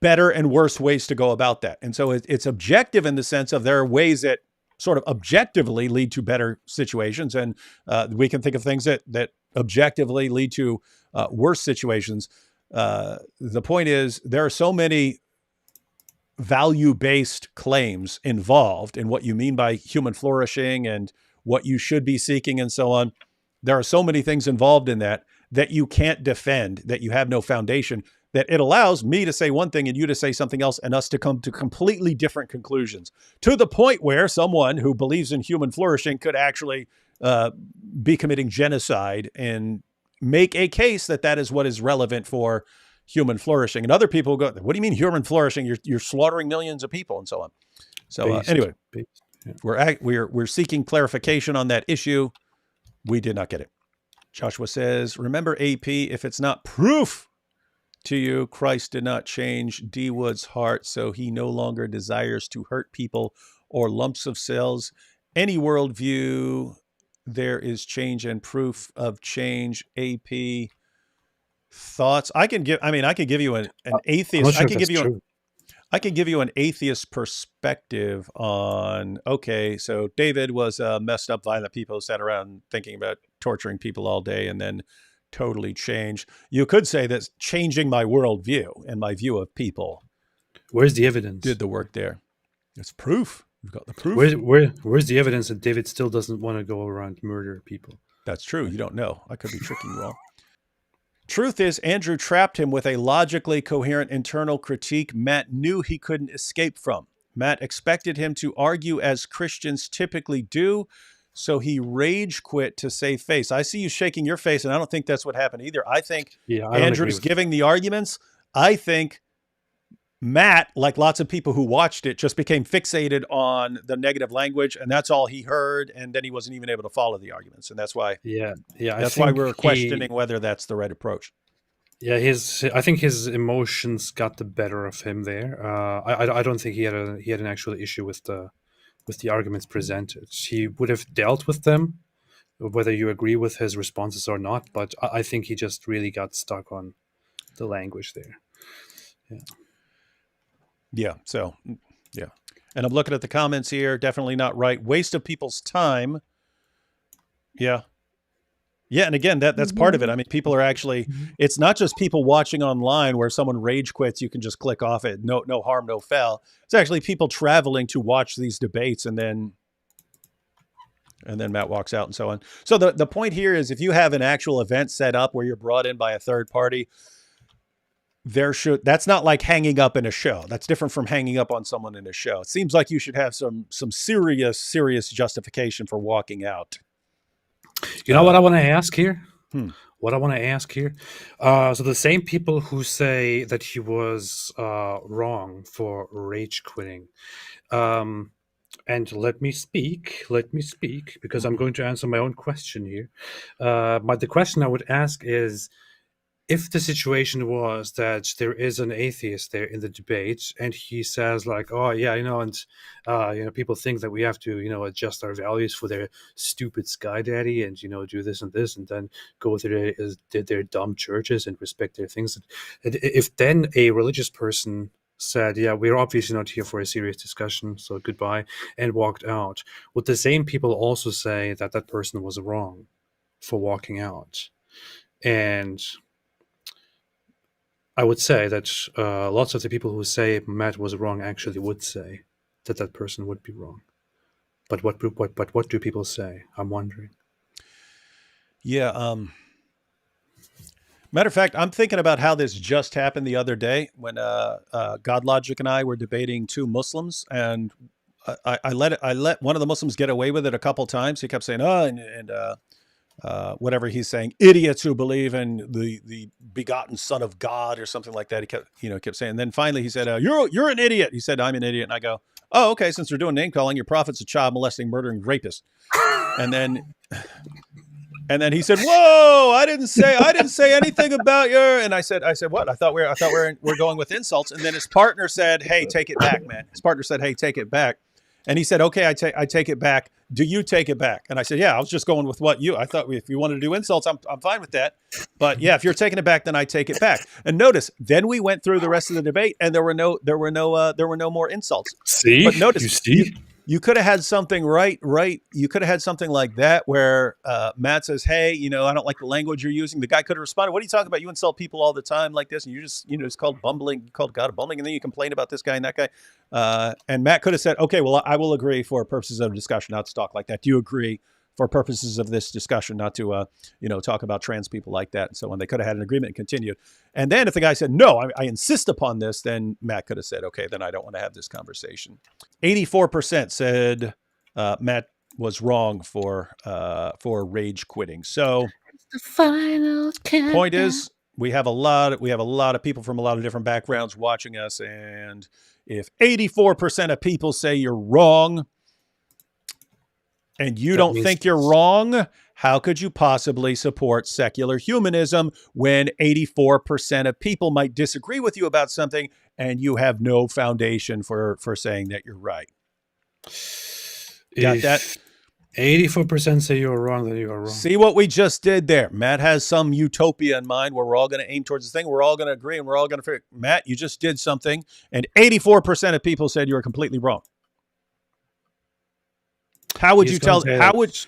better and worse ways to go about that. And so it's objective in the sense of there are ways that sort of objectively lead to better situations. And we can think of things that objectively lead to worse situations. The point is, there are so many value-based claims involved in what you mean by human flourishing and what you should be seeking and so on. There are so many things involved in that you can't defend, that you have no foundation, that it allows me to say one thing and you to say something else and us to come to completely different conclusions, to the point where someone who believes in human flourishing could actually be committing genocide and make a case that is what is relevant for human flourishing. And other people go, what do you mean human flourishing? You're slaughtering millions of people and so on. So anyway, we're seeking clarification on that issue. We did not get it. Joshua says, remember AP, if it's not proof to you, Christ did not change D. Wood's heart, so he no longer desires to hurt people or lumps of cells. Any worldview, there is change and proof of change. AP thoughts. I can give you an atheist. I can give you an atheist perspective on, okay, so David was a messed up, violent people who sat around thinking about torturing people all day and then totally changed. You could say that's changing my worldview and my view of people. Where's the evidence? Did the work there. It's proof. We've got the proof. Where's the evidence that David still doesn't want to go around murder people? That's true. You don't know. I could be tricking you all. Truth is, Andrew trapped him with a logically coherent internal critique Matt knew he couldn't escape from. Matt expected him to argue as Christians typically do, so he rage quit to save face. I see you shaking your face, and I don't think that's what happened either. I think Andrew's giving the arguments. I think Matt, like lots of people who watched it, just became fixated on the negative language, and that's all he heard, and then he wasn't even able to follow the arguments, and that's why. That's why we're questioning whether that's the right approach. Yeah, I think his emotions got the better of him there. I don't think he had an actual issue with the arguments presented. He would have dealt with them, whether you agree with his responses or not. But I think he just really got stuck on the language there. Yeah. So, yeah. And I'm looking at the comments here. Definitely not right. Waste of people's time. Yeah. Yeah. And again, that's part of it. I mean, people are actually, it's not just people watching online where someone rage quits. You can just click off it. No harm, no foul. It's actually people traveling to watch these debates and then Matt walks out and so on. So the point here is, if you have an actual event set up where you're brought in by a third party, that's not like hanging up in a show. That's different from hanging up on someone in a show. It seems like you should have some serious justification for walking out. You know what I want to ask here? What I want to ask here? So the same people who say that he was wrong for rage quitting, and let me speak, because I'm going to answer my own question here. But the question I would ask is, if the situation was that there is an atheist there in the debate and he says like, oh yeah, and people think that we have to, adjust our values for their stupid sky daddy and, do this and this and then go to their dumb churches and respect their things. And if then a religious person said, yeah, we're obviously not here for a serious discussion, so goodbye, and walked out, would the same people also say that that person was wrong for walking out? And I would say that lots of the people who say Matt was wrong actually would say that that person would be wrong. But what do people say? I'm wondering. Yeah. Matter of fact, I'm thinking about how this just happened the other day when God Logic and I were debating two Muslims, and I let one of the Muslims get away with it a couple times. He kept saying, whatever he's saying, idiots who believe in the begotten Son of God or something like that. He kept saying. And then finally he said, "You're an idiot." He said, "I'm an idiot." And I go, "Oh, okay. Since we're doing name calling, your prophet's a child molesting, murdering rapist." And then he said, "Whoa! I didn't say anything about your." And I said, "What? I thought we're going with insults." And then his partner said, "Hey, take it back, man." His partner said, "Hey, take it back." And he said, "Okay, I take it back. Do you take it back?" And I said, "Yeah, I was just going with I thought if you wanted to do insults, I'm fine with that. But yeah, if you're taking it back, then I take it back." And notice, then we went through the rest of the debate, and there were no more insults. See, but notice, you could have had something right. You could have had something like that where Matt says, "Hey, I don't like the language you're using." The guy could have responded, "What are you talking about? You insult people all the time like this, and you just, it's called bumbling. You called God a bumbling, and then you complain about this guy and that guy." And Matt could have said, "Okay, well, I will agree for purposes of discussion not to talk like that. Do you agree for purposes of this discussion not to, talk about trans people like that?" And so on. They could have had an agreement and continued. And then if the guy said, "No, I insist upon this," then Matt could have said, "Okay, then I don't want to have this conversation." 84% said Matt was wrong for rage quitting. So the final countdown. Point is, we have a lot of people from a lot of different backgrounds watching us, and if 84% of people say you're wrong, and you don't think you're wrong, how could you possibly support secular humanism when 84% of people might disagree with you about something and you have no foundation for saying that you're right? Got that? 84% say you're wrong, then you're wrong. See what we just did there? Matt has some utopia in mind where we're all going to aim towards this thing. We're all going to agree and we're all going to figure. Matt, you just did something, and 84% of people said you were completely wrong. How would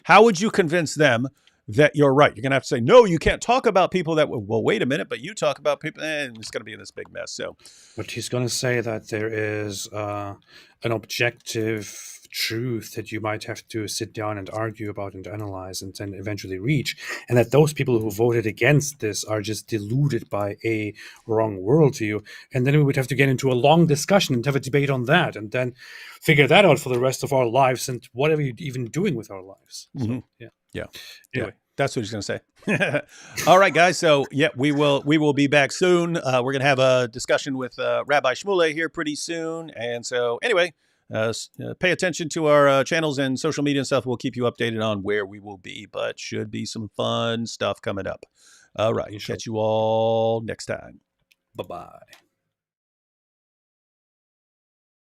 how would you convince them that you're right? You're going to have to say, "No, you can't talk about people that." Well, wait a minute, but you talk about people, and it's going to be in this big mess. So, but he's going to say that there is an objective truth that you might have to sit down and argue about and analyze and then eventually reach, and that those people who voted against this are just deluded by a wrong worldview. And then we would have to get into a long discussion and have a debate on that, and then figure that out for the rest of our lives and whatever you're even doing with our lives. So, yeah. Anyway. That's what he's going to say. All right, guys. So, yeah, we will be back soon. We're going to have a discussion with Rabbi Shmuley here pretty soon. And so, anyway, pay attention to our channels and social media and stuff. We'll keep you updated on where we will be, but should be some fun stuff coming up. All right. Catch you all next time. Bye-bye.